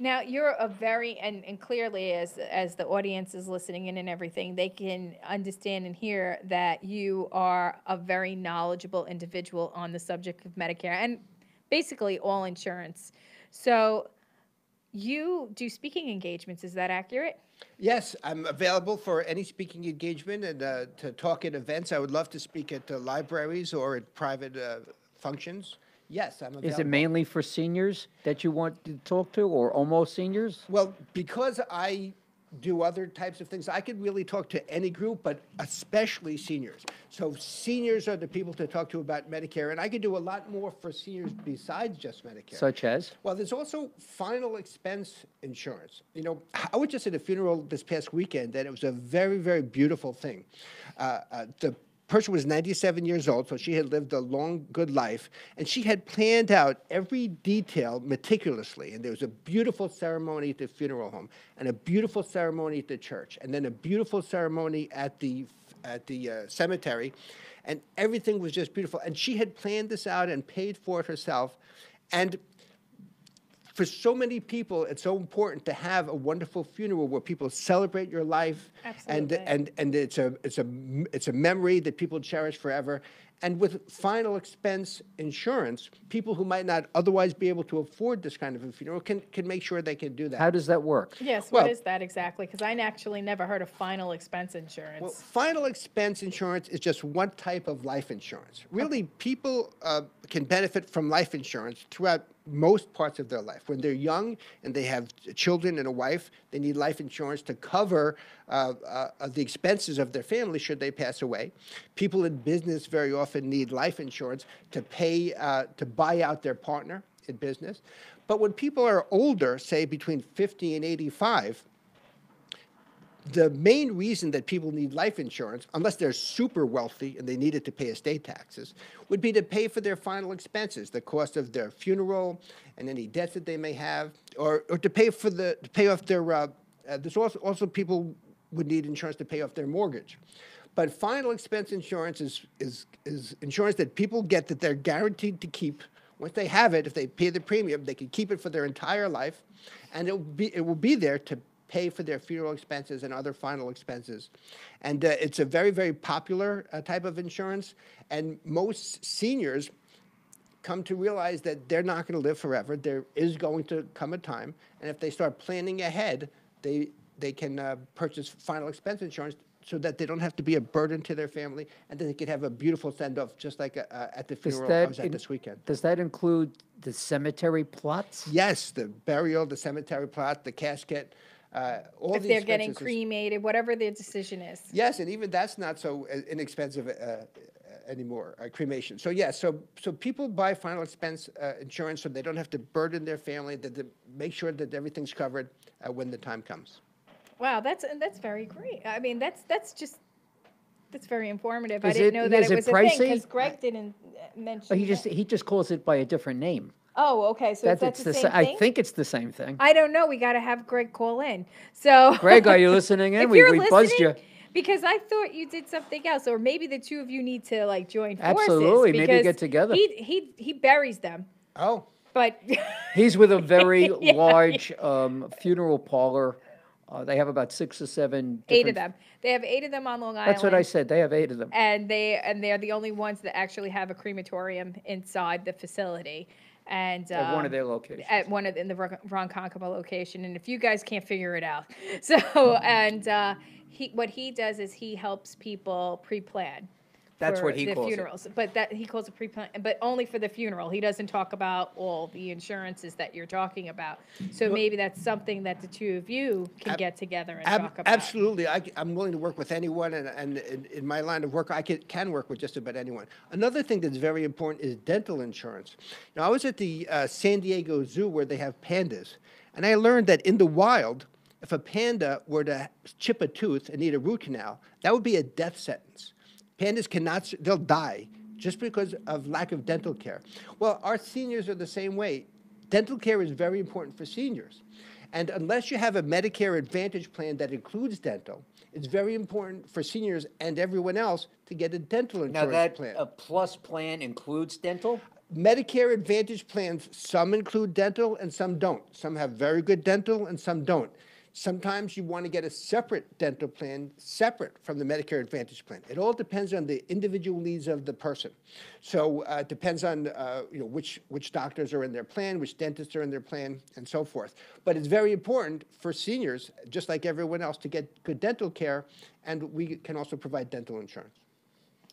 Now you're a very and clearly as the audience is listening in and everything, they can understand and hear that you are a very knowledgeable individual on the subject of Medicare and basically all insurance. So you do speaking engagements, is that accurate? Yes, I'm available for any speaking engagement and to talk at events. I would love to speak at libraries or at private functions. Yes, I'm available. Is it mainly for seniors that you want to talk to, or almost seniors? Well, because I do other types of things, I could really talk to any group, but especially seniors. So seniors are the people to talk to about Medicare, and I could do a lot more for seniors besides just Medicare. Such as? Well, there's also final expense insurance. You know, I was just at a funeral this past weekend, and it was a very, very beautiful thing. The person was 97 years old, so she had lived a long, good life, and she had planned out every detail meticulously. And there was a beautiful ceremony at the funeral home, and a beautiful ceremony at the church, and then a beautiful ceremony at the cemetery, and everything was just beautiful. And she had planned this out and paid for it herself, and for so many people, it's so important to have a wonderful funeral where people celebrate your life, Absolutely. and it's a memory that people cherish forever. And with final expense insurance, people who might not otherwise be able to afford this kind of a funeral can make sure they can do that. How does that work? Yes, Well- what is that exactly? Because I actually never heard of final expense insurance. Well, final expense insurance is just one type of life insurance. Really, people can benefit from life insurance throughout most parts of their life. When they're young and they have children and a wife, they need life insurance to cover the expenses of their family should they pass away. People in business very often often need life insurance to pay to buy out their partner in business. But when people are older, say between 50 and 85, the main reason that people need life insurance, unless they're super wealthy and they need it to pay estate taxes, would be to pay for their final expenses, the cost of their funeral and any debts that they may have, or to pay for to pay off their. There's also people would need insurance to pay off their mortgage. But final expense insurance is insurance that people get that they're guaranteed to keep. Once they have it, if they pay the premium, they can keep it for their entire life, and it will be there to pay for their funeral expenses and other final expenses. And it's a very, very popular type of insurance. And most seniors come to realize that they're not going to live forever. There is going to come a time. And if they start planning ahead, they can purchase final expense insurance so that they don't have to be a burden to their family, and that they could have a beautiful send-off, just like at the funeral I was at this weekend. Does that include the cemetery plots? Yes, the burial, the cemetery plot, the casket, all If the they're getting expenses. cremated, whatever their decision is. Yes, and even that's not so inexpensive anymore, cremation. So yes, so people buy final expense insurance so they don't have to burden their family, that they make sure that everything's covered when the time comes. Wow, that's very great. I mean, that's very informative. I Is didn't it- know that is it it was a thing pricey? because Greg didn't mention. But that. he just calls it by a different name. Oh, okay. So that's the same I thing. think it's the same thing. I don't know. We got to have Greg call in. So Greg, are you listening in? If We you're buzzed you. listening, because I thought you did something else, or maybe the two of you need to like join forces. Absolutely, maybe because get together. He buries them, Oh, but He's with a very Yeah, large funeral parlor. They have about 6 or 7. 8 of different- them. They have 8 of them on Long Island. That's what I said. They have 8 of them. And they're the only ones that actually have a crematorium inside the facility. And At one of their locations. in the Ronkonkoma location. And if you guys can't figure it out, so what he does is he helps people pre-plan. That's for what he the calls it. funerals, but that he calls it pre-plan, but only for the funeral. He doesn't talk about all the insurances that you're talking about. So maybe that's something that the two of you can get together and talk about. absolutely. I'm willing to work with anyone, and in my line of work, I can work with just about anyone. Another thing that's very important is dental insurance. Now, I was at the San Diego Zoo where they have pandas, and I learned that in the wild, if a panda were to chip a tooth and need a root canal, that would be a death sentence. Pandas cannot, they'll die just because of lack of dental care. Well, our seniors are the same way. Dental care is very important for seniors. And unless you have a Medicare Advantage plan that includes dental, it's very important for seniors and everyone else to get a dental Now, insurance that plan. a plus plan includes dental? Medicare Advantage plans, some include dental and some don't. Some have very good dental and some don't. Sometimes you want to get a separate dental plan, separate from the Medicare Advantage plan. It all depends on the individual needs of the person. So it depends on which doctors are in their plan, which dentists are in their plan, and so forth. But it's very important for seniors, just like everyone else, to get good dental care, and we can also provide dental insurance.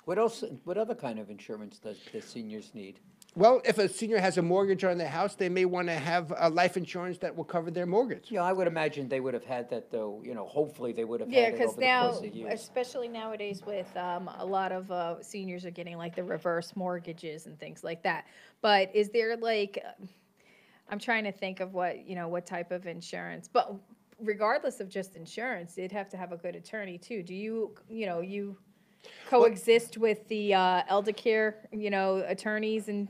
What else? What other kind of insurance does the seniors need? Well, if a senior has a mortgage on their house, they may want to have a life insurance that will cover their mortgage. Yeah, I would imagine they would have had that, though. Hopefully they would have Yeah, had it because over the now, course of years. especially nowadays with a lot of seniors are getting like the reverse mortgages and things like that. But is there like, I'm trying to think of what type of insurance, but regardless of just insurance, they'd have to have a good attorney too. Do you coexist with the elder care, attorneys and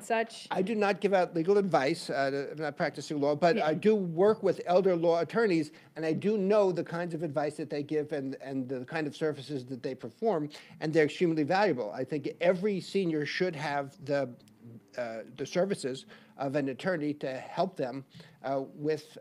such? I do not give out legal advice. I'm not practicing law, but Yeah. I do work with elder law attorneys, and I do know the kinds of advice that they give and the kind of services that they perform, and they're extremely valuable. I think every senior should have the services of an attorney to help them with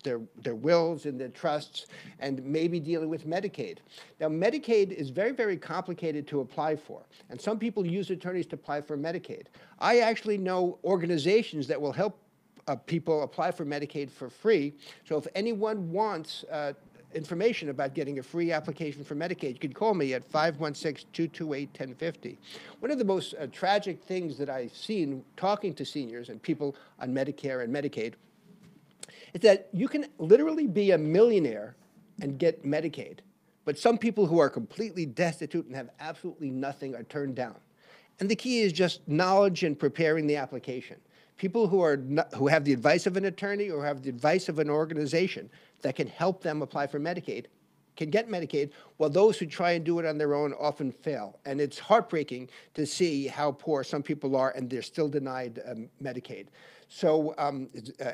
their wills and their trusts, and maybe dealing with Medicaid. Now, Medicaid is very, very complicated to apply for, and some people use attorneys to apply for Medicaid. I actually know organizations that will help people apply for Medicaid for free. So if anyone wants information about getting a free application for Medicaid, you can call me at 516-228-1050. One of the most tragic things that I've seen talking to seniors and people on Medicare and Medicaid is that you can literally be a millionaire and get Medicaid. But some people who are completely destitute and have absolutely nothing are turned down. And the key is just knowledge and preparing the application. People who have the advice of an attorney or have the advice of an organization that can help them apply for Medicaid can get Medicaid, while those who try and do it on their own often fail. And it's heartbreaking to see how poor some people are and they're still denied Medicaid. So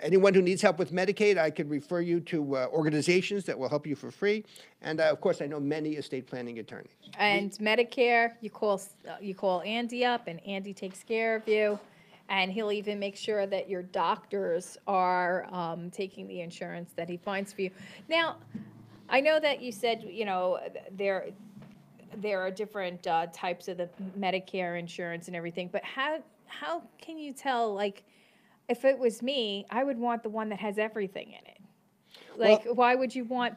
anyone who needs help with Medicaid, I could refer you to organizations that will help you for free. And of course, I know many estate planning attorneys. And Medicare, you call Andy up, and Andy takes care of you. And he'll even make sure that your doctors are taking the insurance that he finds for you. Now, I know that you said, you know, there are different types of the Medicare insurance and everything, but how can you tell, like, if it was me, I would want the one that has everything in it. Like, Well, why would you want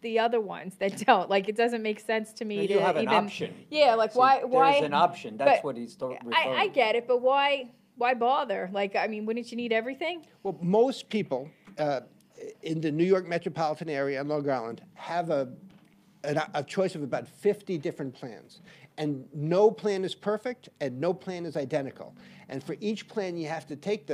the other ones that don't? Like, it doesn't make sense to me to you have an even, option. Yeah, like, See, why? There's an option. That's but what he's referring I get it, but why bother? Like, I mean, wouldn't you need everything? Well, most people in the New York metropolitan area and Long Island have a choice of about 50 different plans. And no plan is perfect and no plan is identical. And for each plan, you have to take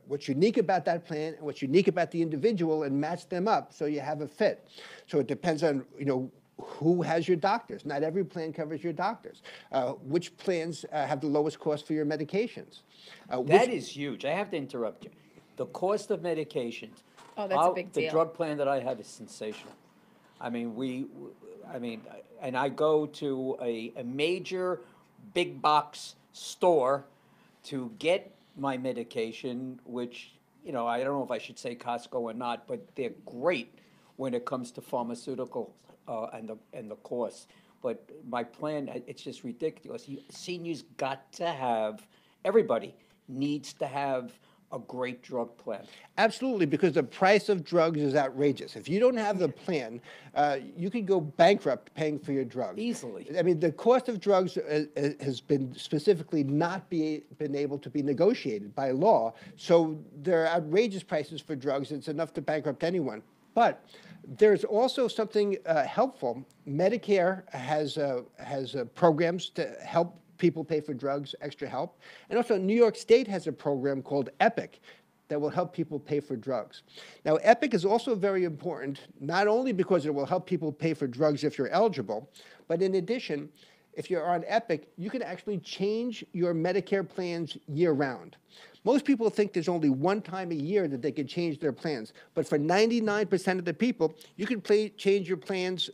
what's unique about that plan and what's unique about the individual and match them up so you have a fit. So it depends on, you know, who has your doctors. Not every plan covers your doctors. Which plans have the lowest cost for your medications? That is huge. I have to interrupt you. The cost of medications. Oh, that's a big The deal. drug plan that I have is sensational. I mean, and I go to a major big box store to get my medication, which, you know, I don't know if I should say Costco or not, but they're great when it comes to pharmaceuticals and the costs. But my plan, it's just ridiculous. Seniors got to have, everybody needs to have a great drug plan. Absolutely, because the price of drugs is outrageous. If you don't have the plan, you could go bankrupt paying for your drugs. Easily. I mean, the cost of drugs has been specifically not been able to be negotiated by law. So there are outrageous prices for drugs. It's enough to bankrupt anyone. But there's also something helpful. Medicare has programs to help people pay for drugs, extra help. And also New York State has a program called EPIC that will help people pay for drugs. Now, EPIC is also very important, not only because it will help people pay for drugs if you're eligible, but in addition, if you're on EPIC, you can actually change your Medicare plans year-round. Most people think there's only one time a year that they can change their plans, but for 99% of the people, you can change your plans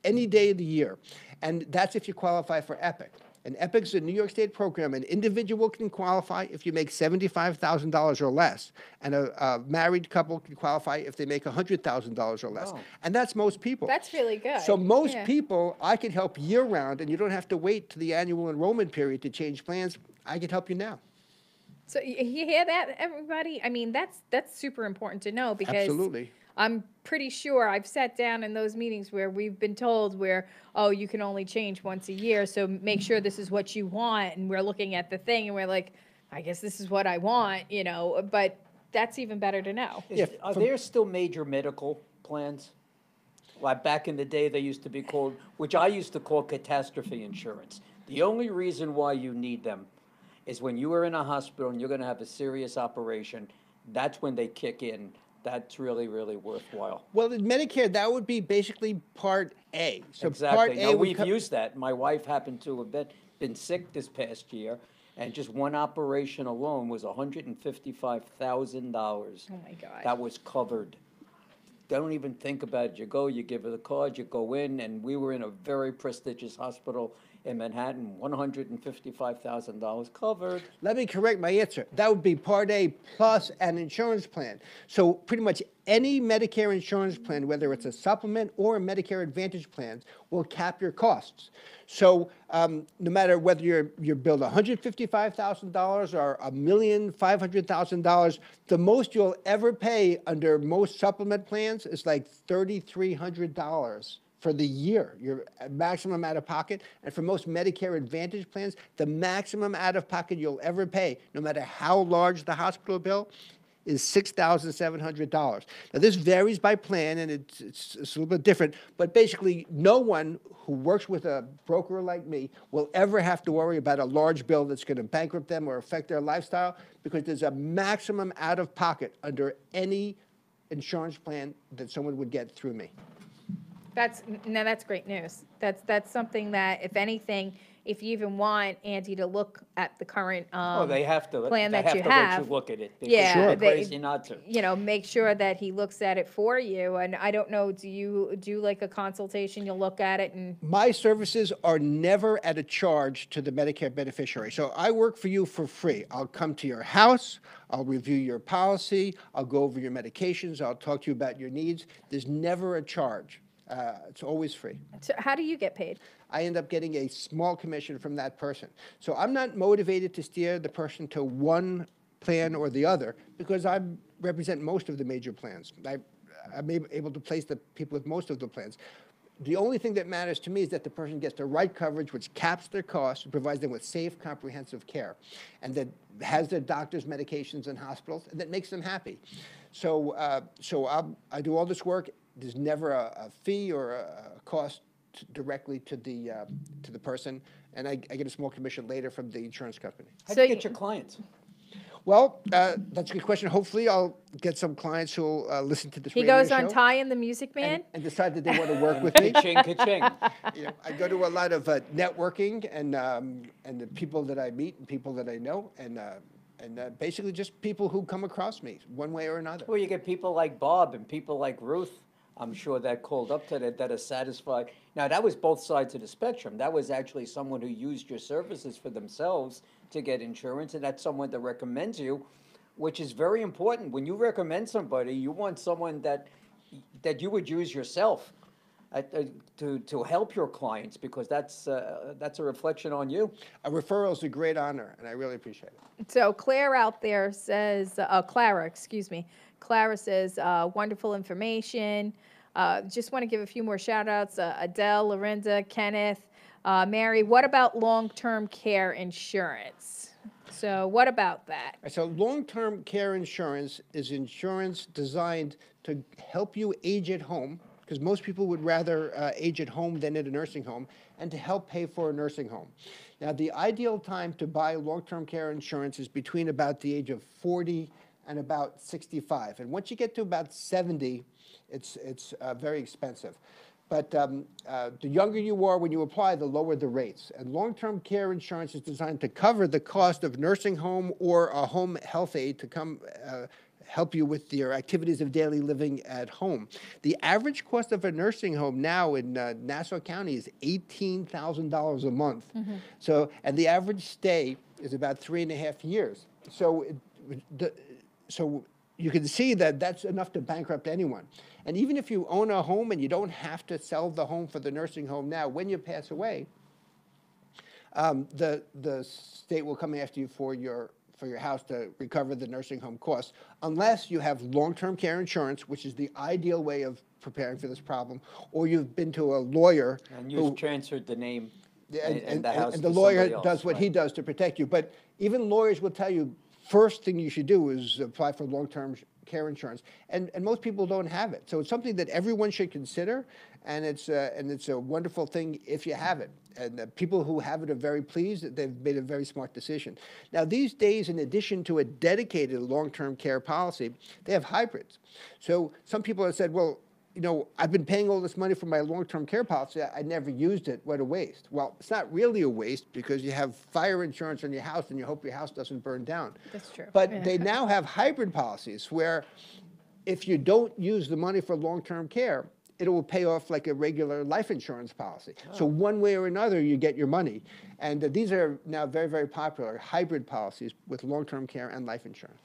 any day of the year, and that's if you qualify for EPIC. And EPIC is a New York State program. An individual can qualify if you make $75,000 or less, and a married couple can qualify if they make $100,000 or less. Oh. And that's most people. That's really good. So most Yeah. people, I can help year-round, and you don't have to wait to the annual enrollment period to change plans. I can help you now. So you hear that, everybody? I mean, that's super important to know, because Absolutely. I'm pretty sure I've sat down in those meetings where we've been told oh, you can only change once a year, so make sure this is what you want. And we're looking at the thing and we're like, I guess this is what I want, you know, but that's even better to know. Are there still major medical plans? Like back in the day, they used to be called, which I used to call catastrophe insurance. The only reason why you need them is when you are in a hospital and you're going to have a serious operation. That's when they kick in. That's really, really worthwhile. Well, in Medicare, that would be basically Part A. So Exactly. Part A Now, would we've used that. My wife happened to have been sick this past year, and just one operation alone was $155,000. Oh my God. That was covered. Don't even think about it. You go, you give her the card, you go in, and we were in a very prestigious hospital in Manhattan, $155,000 covered. Let me correct my answer. That would be Part A plus an insurance plan. So pretty much any Medicare insurance plan, whether it's a supplement or a Medicare Advantage plan, will cap your costs. So no matter whether you're billed $155,000 or $1,500,000, the most you'll ever pay under most supplement plans is like $3,300 for the year, your maximum out of pocket. And for most Medicare Advantage plans, the maximum out of pocket you'll ever pay, no matter how large the hospital bill, is $6,700. Now, this varies by plan, and it's a little bit different, but basically, no one who works with a broker like me will ever have to worry about a large bill that's going to bankrupt them or affect their lifestyle, because there's a maximum out-of-pocket under any insurance plan that someone would get through me. That's great news. That's something that, if anything, if you even want Andy to look at the current They have to. plan they that you have to have, let you look at it. because yeah, they're they- crazy not to. make sure that he looks at it for you. And I don't know, do you do like a consultation? You'll look at it and My services are never at a charge to the Medicare beneficiary. So I work for you for free. I'll come to your house, I'll review your policy, I'll go over your medications, I'll talk to you about your needs. There's never a charge. It's always free. so how do you get paid? I end up getting a small commission from that person. So I'm not motivated to steer the person to one plan or the other, because I represent most of the major plans. I'm able to place the people with most of the plans. The only thing that matters to me is that the person gets the right coverage, which caps their costs and provides them with safe, comprehensive care, and that has their doctors, medications, and hospitals, and that makes them happy. So, I do all this work. There's never a fee or a cost directly to the person, and I get a small commission later from the insurance company. How So do you you- get your clients? Well, that's a good question. Hopefully, I'll get some clients who'll listen to this He radio goes show on Tai and the Music Man. and decide that they want to work with me. Ka-ching, ka-ching. I go to a lot of networking and the people that I meet and people that I know, and basically just people who come across me one way or another. Well, you get people like Bob and people like Ruth, I'm sure, that called up to that are satisfied. Now, that was both sides of the spectrum. That was actually someone who used your services for themselves to get insurance, and that's someone that recommends you, which is very important. When you recommend somebody, you want someone that you would use yourself to help your clients, because that's a reflection on you. A referral is a great honor, and I really appreciate it. So Claire out there says, Clara, excuse me. Clara says, wonderful information. Just want to give a few more shout outs. Adele, Lorinda, Kenneth, Mary. What about long-term care insurance? So what about that? So long-term care insurance is insurance designed to help you age at home, because most people would rather age at home than at a nursing home, and to help pay for a nursing home. Now, the ideal time to buy long-term care insurance is between about the age of 40 and about 65. And once you get to about 70, it's very expensive. But the younger you are when you apply, the lower the rates. And long-term care insurance is designed to cover the cost of nursing home or a home health aide to come help you with your activities of daily living at home. The average cost of a nursing home now in Nassau County is $18,000 a month. So, and the average stay is about 3.5 years. So, so you can see that that's enough to bankrupt anyone. And even if you own a home and you don't have to sell the home for the nursing home now, when you pass away, the state will come after you for your house to recover the nursing home costs, unless you have long-term care insurance, which is the ideal way of preparing for this problem, or you've been to a lawyer And you've transferred the name and the house the to lawyer somebody else, does what he does to protect you. But even lawyers will tell you, first thing you should do is apply for long-term care insurance, and most people don't have it. So it's something that everyone should consider, and it's a wonderful thing if you have it. And the people who have it are very pleased that they've made a very smart decision. Now, these days, in addition to a dedicated long-term care policy, they have hybrids. So some people have said, well, you know, I've been paying all this money for my long-term care policy. I never used it. What a waste. Well, it's not really a waste, because you have fire insurance on your house and you hope your house doesn't burn down. That's true. But they now have hybrid policies where if you don't use the money for long-term care, it will pay off like a regular life insurance policy. So one way or another, you get your money. And these are now very, very popular, hybrid policies with long-term care and life insurance.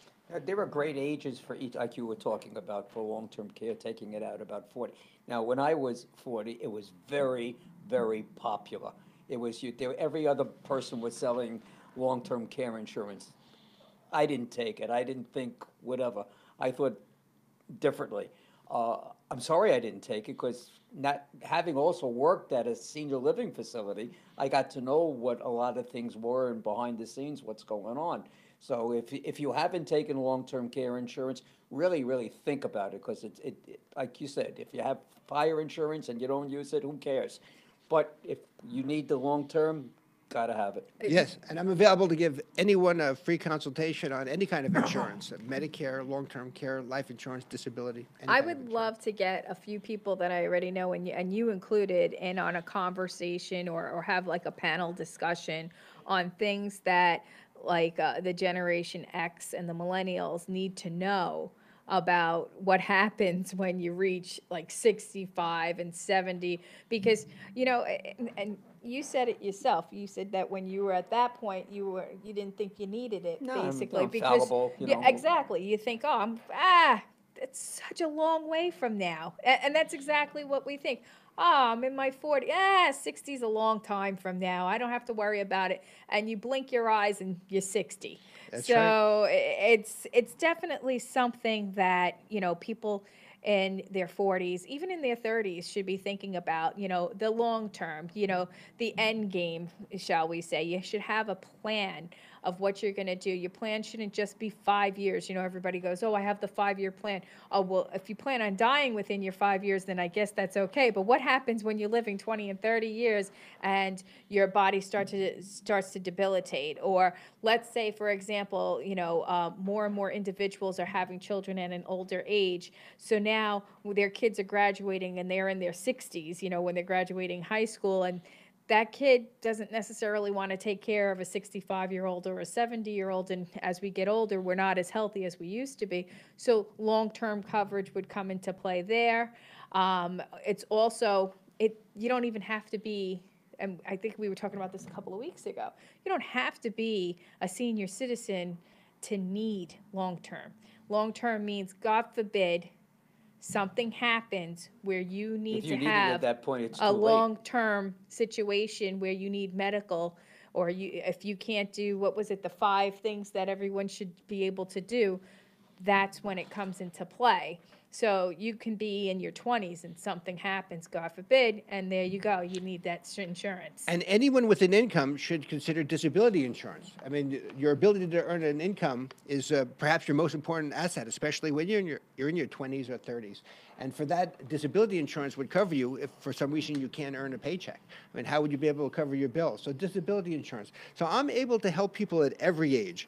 There are great ages for each, like you were talking about, for long-term care, taking it out about 40. Now, when I was 40, it was very, very popular. It was every other person was selling long-term care insurance. I didn't take it. I didn't think whatever. I thought differently. I'm sorry I didn't take it, because not having also worked at a senior living facility, I got to know what a lot of things were and behind the scenes what's going on. So if you haven't taken long-term care insurance, really think about it, because like you said, if you have fire insurance and you don't use it, who cares? But if you need the long-term, gotta have it. Yes, and I'm available to give anyone a free consultation on any kind of insurance, Medicare, long-term care, life insurance, disability. any I kind of would insurance. love to get a few people that I already know, and you included, in on a conversation or have like a panel discussion on things that like the Generation X and the millennials need to know about what happens when you reach like 65 and 70, because and you said it yourself. You said that when you were at that point, you didn't think you needed it, No, I'm basically, fallible, yeah, exactly. You think, oh, it's such a long way from now. And that's exactly what we think. Oh, I'm in my 40s. 60 is a long time from now. I don't have to worry about it. And you blink your eyes and you're 60. That's So it's definitely something that, people in their 40s, even in their 30s, should be thinking about, the long term, the end game, shall we say. You should have a plan of what you're going to do. Your plan shouldn't just be 5 years. Everybody goes, oh, I have the 5-year plan. Oh, well, if you plan on dying within your 5 years, then I guess that's okay. But what happens when you're living 20 and 30 years and your body starts to debilitate? Or let's say, for example, more and more individuals are having children at an older age. So now their kids are graduating and they're in their 60s, when they're graduating high school, and that kid doesn't necessarily want to take care of a 65-year-old or a 70-year-old. And as we get older, we're not as healthy as we used to be. So long-term coverage would come into play there. It's also, you don't even have to be, and I think we were talking about this a couple of weeks ago, you don't have to be a senior citizen to need long-term. Long-term means, God forbid, something happens where you need If you to need it at have that point, it's a too late. long-term situation where you need medical, or if you can't do, what was it, the 5 things that everyone should be able to do, that's when it comes into play. So you can be in your 20s and something happens, God forbid, and there you go, you need that insurance. And anyone with an income should consider disability insurance. I mean, your ability to earn an income is perhaps your most important asset, especially when you're in your 20s or 30s. And for that, disability insurance would cover you if for some reason you can't earn a paycheck. I mean, how would you be able to cover your bills? So disability insurance. So I'm able to help people at every age.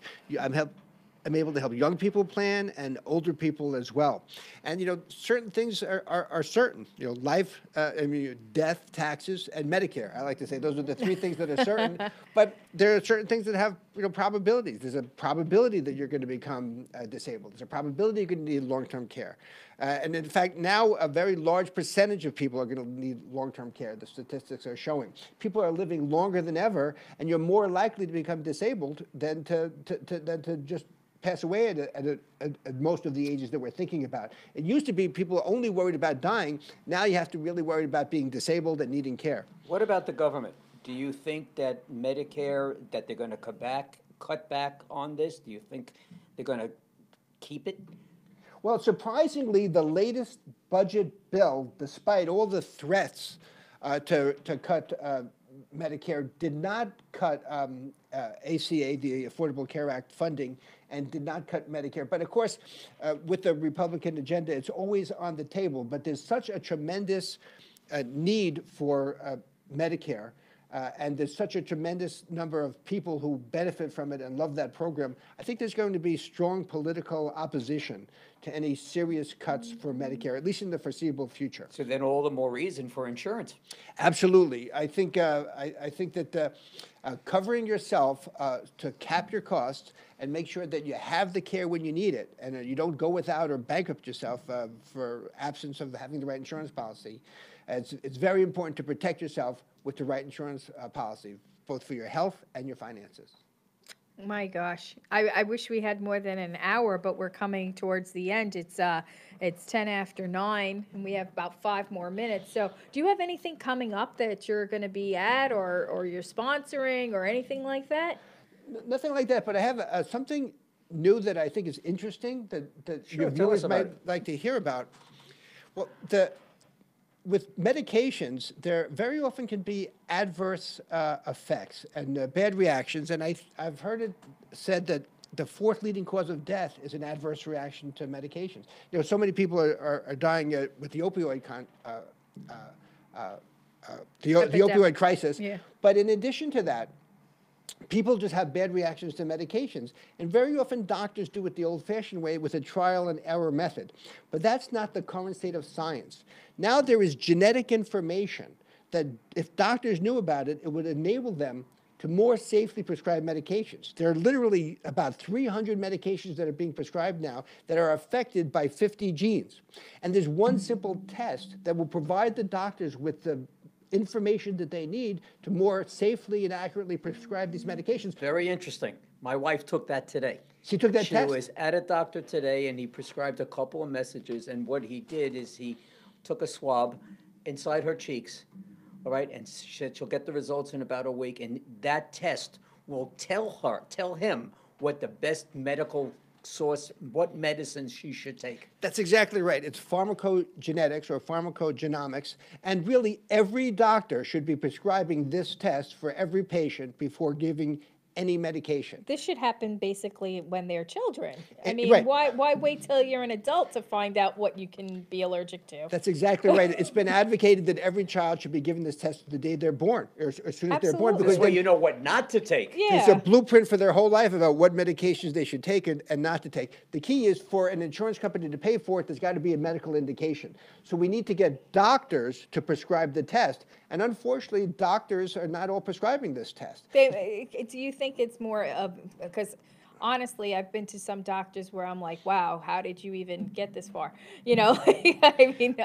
I'm able to help young people plan and older people as well. And, certain things are certain, life, death, taxes, and Medicare. I like to say those are the 3 things that are certain, but there are certain things that have, probabilities. There's a probability that you're going to become disabled. There's a probability you're going to need long-term care. And in fact, now a very large percentage of people are going to need long-term care. The statistics are showing. People are living longer than ever, and you're more likely to become disabled than to just pass away at most of the ages that we're thinking about. It used to be people only worried about dying. Now you have to really worry about being disabled and needing care. What about the government? Do you think that Medicare, that they're going to cut back on this? Do you think they're going to keep it? Well, surprisingly, the latest budget bill, despite all the threats to cut Medicare, did not cut ACA, the Affordable Care Act funding, and did not cut Medicare. But of course, with the Republican agenda, it's always on the table. But there's such a tremendous need for Medicare, and there's such a tremendous number of people who benefit from it and love that program. I think there's going to be strong political opposition to any serious cuts for Medicare, at least in the foreseeable future. So then all the more reason for insurance. Absolutely. I think that covering yourself to cap your costs and make sure that you have the care when you need it, and you don't go without or bankrupt yourself for absence of having the right insurance policy. It's very important to protect yourself with the right insurance policy, both for your health and your finances. My gosh, I wish we had more than an hour, but we're coming towards the end. It's 10 after 9, and we have about 5 more minutes. So do you have anything coming up that you're going to be at, or you're sponsoring, or anything like that? Nothing like that, but I have something new that I think is interesting that Sure, your tell us viewers about might it. like to hear about. Well, with medications, there very often can be adverse effects and bad reactions, and I've heard it said that the fourth leading cause of death is an adverse reaction to medications. You know, so many people are dying with the opioid the opioid crisis. Yeah. But in addition to that, people just have bad reactions to medications. And very often doctors do it the old-fashioned way with a trial and error method. But that's not the current state of science. Now there is genetic information that if doctors knew about it, it would enable them to more safely prescribe medications. There are literally about 300 medications that are being prescribed now that are affected by 50 genes. And there's one simple test that will provide the doctors with the information that they need to more safely and accurately prescribe these medications. Very interesting. My wife took that today. She took that test? She was at a doctor today, and he prescribed a couple of messages, and what he did is he took a swab inside her cheeks, all right, and she'll get the results in about a week, and that test will tell him what the best medical source, what medicines she should take. That's exactly right. It's pharmacogenetics or pharmacogenomics, and really every doctor should be prescribing this test for every patient before giving any medication. This should happen basically when they're children. I And- mean, right. why wait till you're an adult to find out what you can be allergic to? That's exactly right. It's been advocated that every child should be given this test the day they're born, or as soon as they're born, Absolutely. This because way then you know what not to take. it's a Yeah. blueprint for their whole life about what medications they should take and not to take. The key is for an insurance company to pay for it, there's got to be a medical indication. So we need to get doctors to prescribe the test. And unfortunately, doctors are not all prescribing this test. Do you think it's more of, because honestly, I've been to some doctors where I'm like, wow, how did you even get this far? You know, I mean,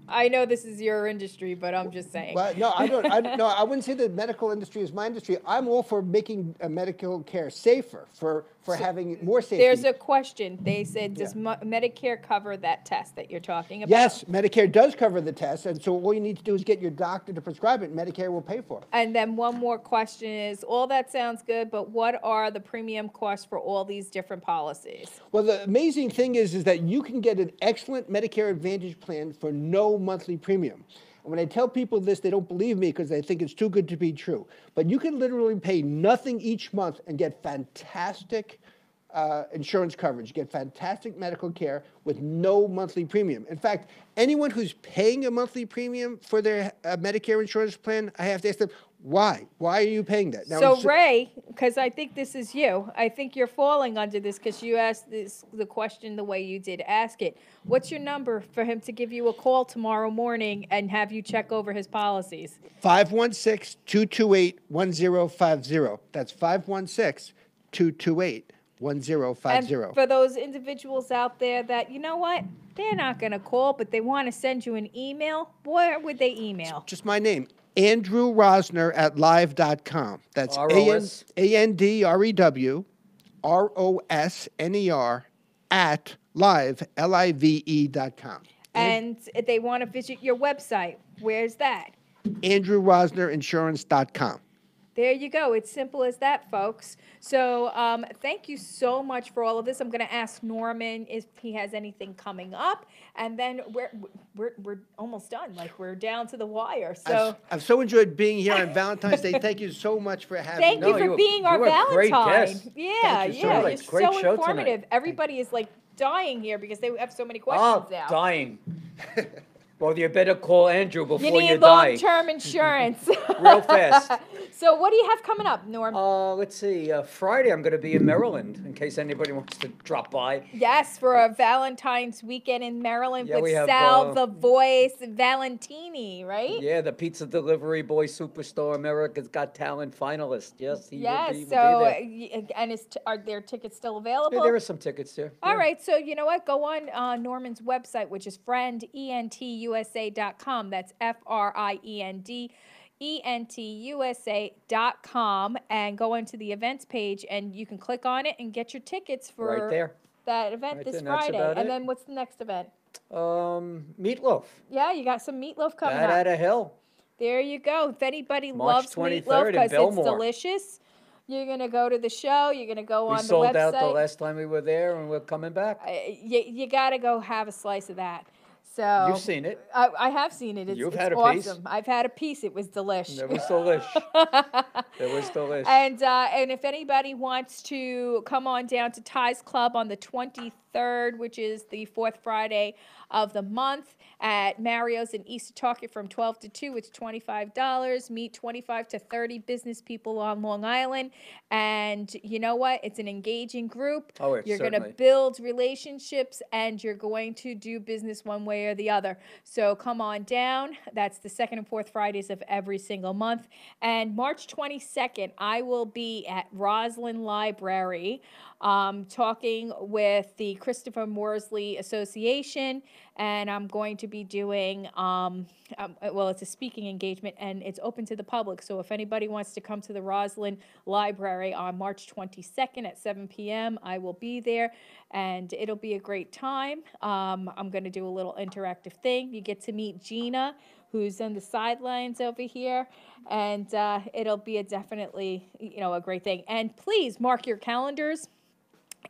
I know this is your industry, but I'm just saying. Well, no, I wouldn't say the medical industry is my industry. I'm all for making medical care safer, for having more safety. There's a question. They said, does Medicare cover that test that you're talking about? Yes, Medicare does cover the test, and so all you need to do is get your doctor to prescribe it, and Medicare will pay for it. And then one more question is, all that sounds good, but what are the premium costs for all these different policies? Well, the amazing thing is that you can get an excellent Medicare Advantage plan for no monthly premium. And when I tell people this, they don't believe me because they think it's too good to be true. But you can literally pay nothing each month and get fantastic insurance coverage, get fantastic medical care with no monthly premium. In fact, anyone who's paying a monthly premium for their Medicare insurance plan, I have to ask them, why? Why are you paying that? Now, So Ray, because I think this is you, I think you're falling under this because you asked the question the way you did ask it. What's your number for him to give you a call tomorrow morning and have you check over his policies? 516-228-1050. That's 516-228-1050. And for those individuals out there that, you know what, they're not going to call, but they want to send you an email, where would they email? Just my name, Andrew Rosner at live.com. That's ROS. AndrewRosner at live, live.com. And if they want to visit your website, where's that? AndrewRosnerInsurance.com. There you go. It's simple as that, folks. So thank you so much for all of this. I'm going to ask Norman if he has anything coming up, and then we're almost done. Like, we're down to the wire. So I've so enjoyed being here on Valentine's Day. Thank you so much for having thank me. you for being our you were a great Valentine. guest. Yeah, Thank you so yeah. much. You're Great so show informative. tonight. Everybody is like dying here because they have so many questions now. Dying. Well, you better call Andrew You before you need die. long-term insurance. Real fast. So what do you have coming up, Norm? Let's see. Friday, I'm going to be in Maryland, in case anybody wants to drop by. Yes, for a Valentine's weekend in Maryland Yeah, we with have, Sal, the voice, Valentini, right? Yeah, the pizza delivery boy superstar, America's Got Talent finalist. Yes, he will Yes, be, will so, be there. and are there tickets still available? Yeah, there are some tickets there. All right, so you know what? Go on Norman's website, which is friendentusa.com. That's FRIENDENTUSA.com, and go into the events page, and you can click on it and get your tickets for Right there. that event Right this there, and that's Friday. about And it. then what's the next event? Meatloaf. Yeah, you got some meatloaf coming Bat up. out of hell. There you go. If anybody March loves 23rd meatloaf in because it's Belmore. delicious, you're going to go to the show. You're going to go We on the sold website. out the last time we were there, and we're coming back. You got to go have a slice of that. So You've seen it. I have seen it. You've It's had a piece. awesome. I've had a piece. It was delish. It was delish. It was delish. And if anybody wants to come on down to Ty's Club on the 23rd, which is the fourth Friday of the month at Mario's in East Setauket from 12 to 2, it's $25. Meet 25 to 30 business people on Long Island. And you know what? It's an engaging group. Oh, it's You're going to certainly. build relationships and you're going to do business one way or the other. So come on down. That's the second and fourth Fridays of every single month. And March 22nd, I will be at Roslyn Library talking with the Christopher Morsley Association, and I'm going to be doing, well, it's a speaking engagement, and it's open to the public. So if anybody wants to come to the Roslyn Library on March 22nd at 7 p.m., I will be there, and it'll be a great time. I'm going to do a little interactive thing. You get to meet Gina, who's on the sidelines over here, and it'll be definitely, a great thing. And please mark your calendars.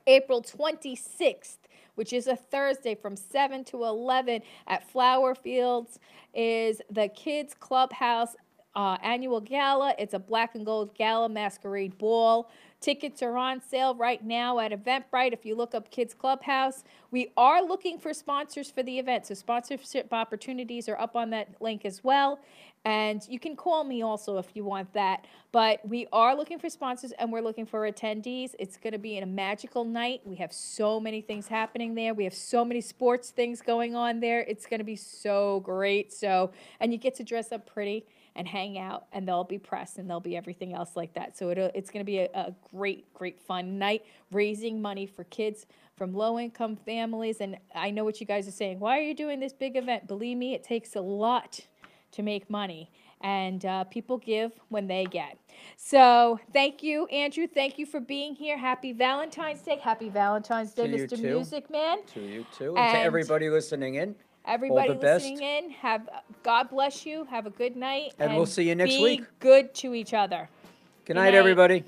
April 26th, which is a Thursday from 7 to 11 at Flower Fields, is the Kids Clubhouse annual gala. It's a black and gold gala masquerade ball. Tickets are on sale right now at Eventbrite. If you look up Kids Clubhouse, we are looking for sponsors for the event. So sponsorship opportunities are up on that link as well. And you can call me also if you want that. But we are looking for sponsors and we're looking for attendees. It's going to be a magical night. We have so many things happening there. We have so many sports things going on there. It's going to be so great. And you get to dress up pretty and hang out, and there'll be press and there'll be everything else like that. So it's going to be a great, great fun night, raising money for kids from low-income families. And I know what you guys are saying. Why are you doing this big event? Believe me, it takes a lot to make money, and people give when they get. So thank you, Andrew. Thank you for being here. Happy Valentine's Day. Happy Valentine's Day, To you Mr. too. Music Man. To you too, and to And everybody listening in. Everybody All the best. listening in, God bless you. Have a good night. And we'll see you next be week. Good to each other. Good night, everybody.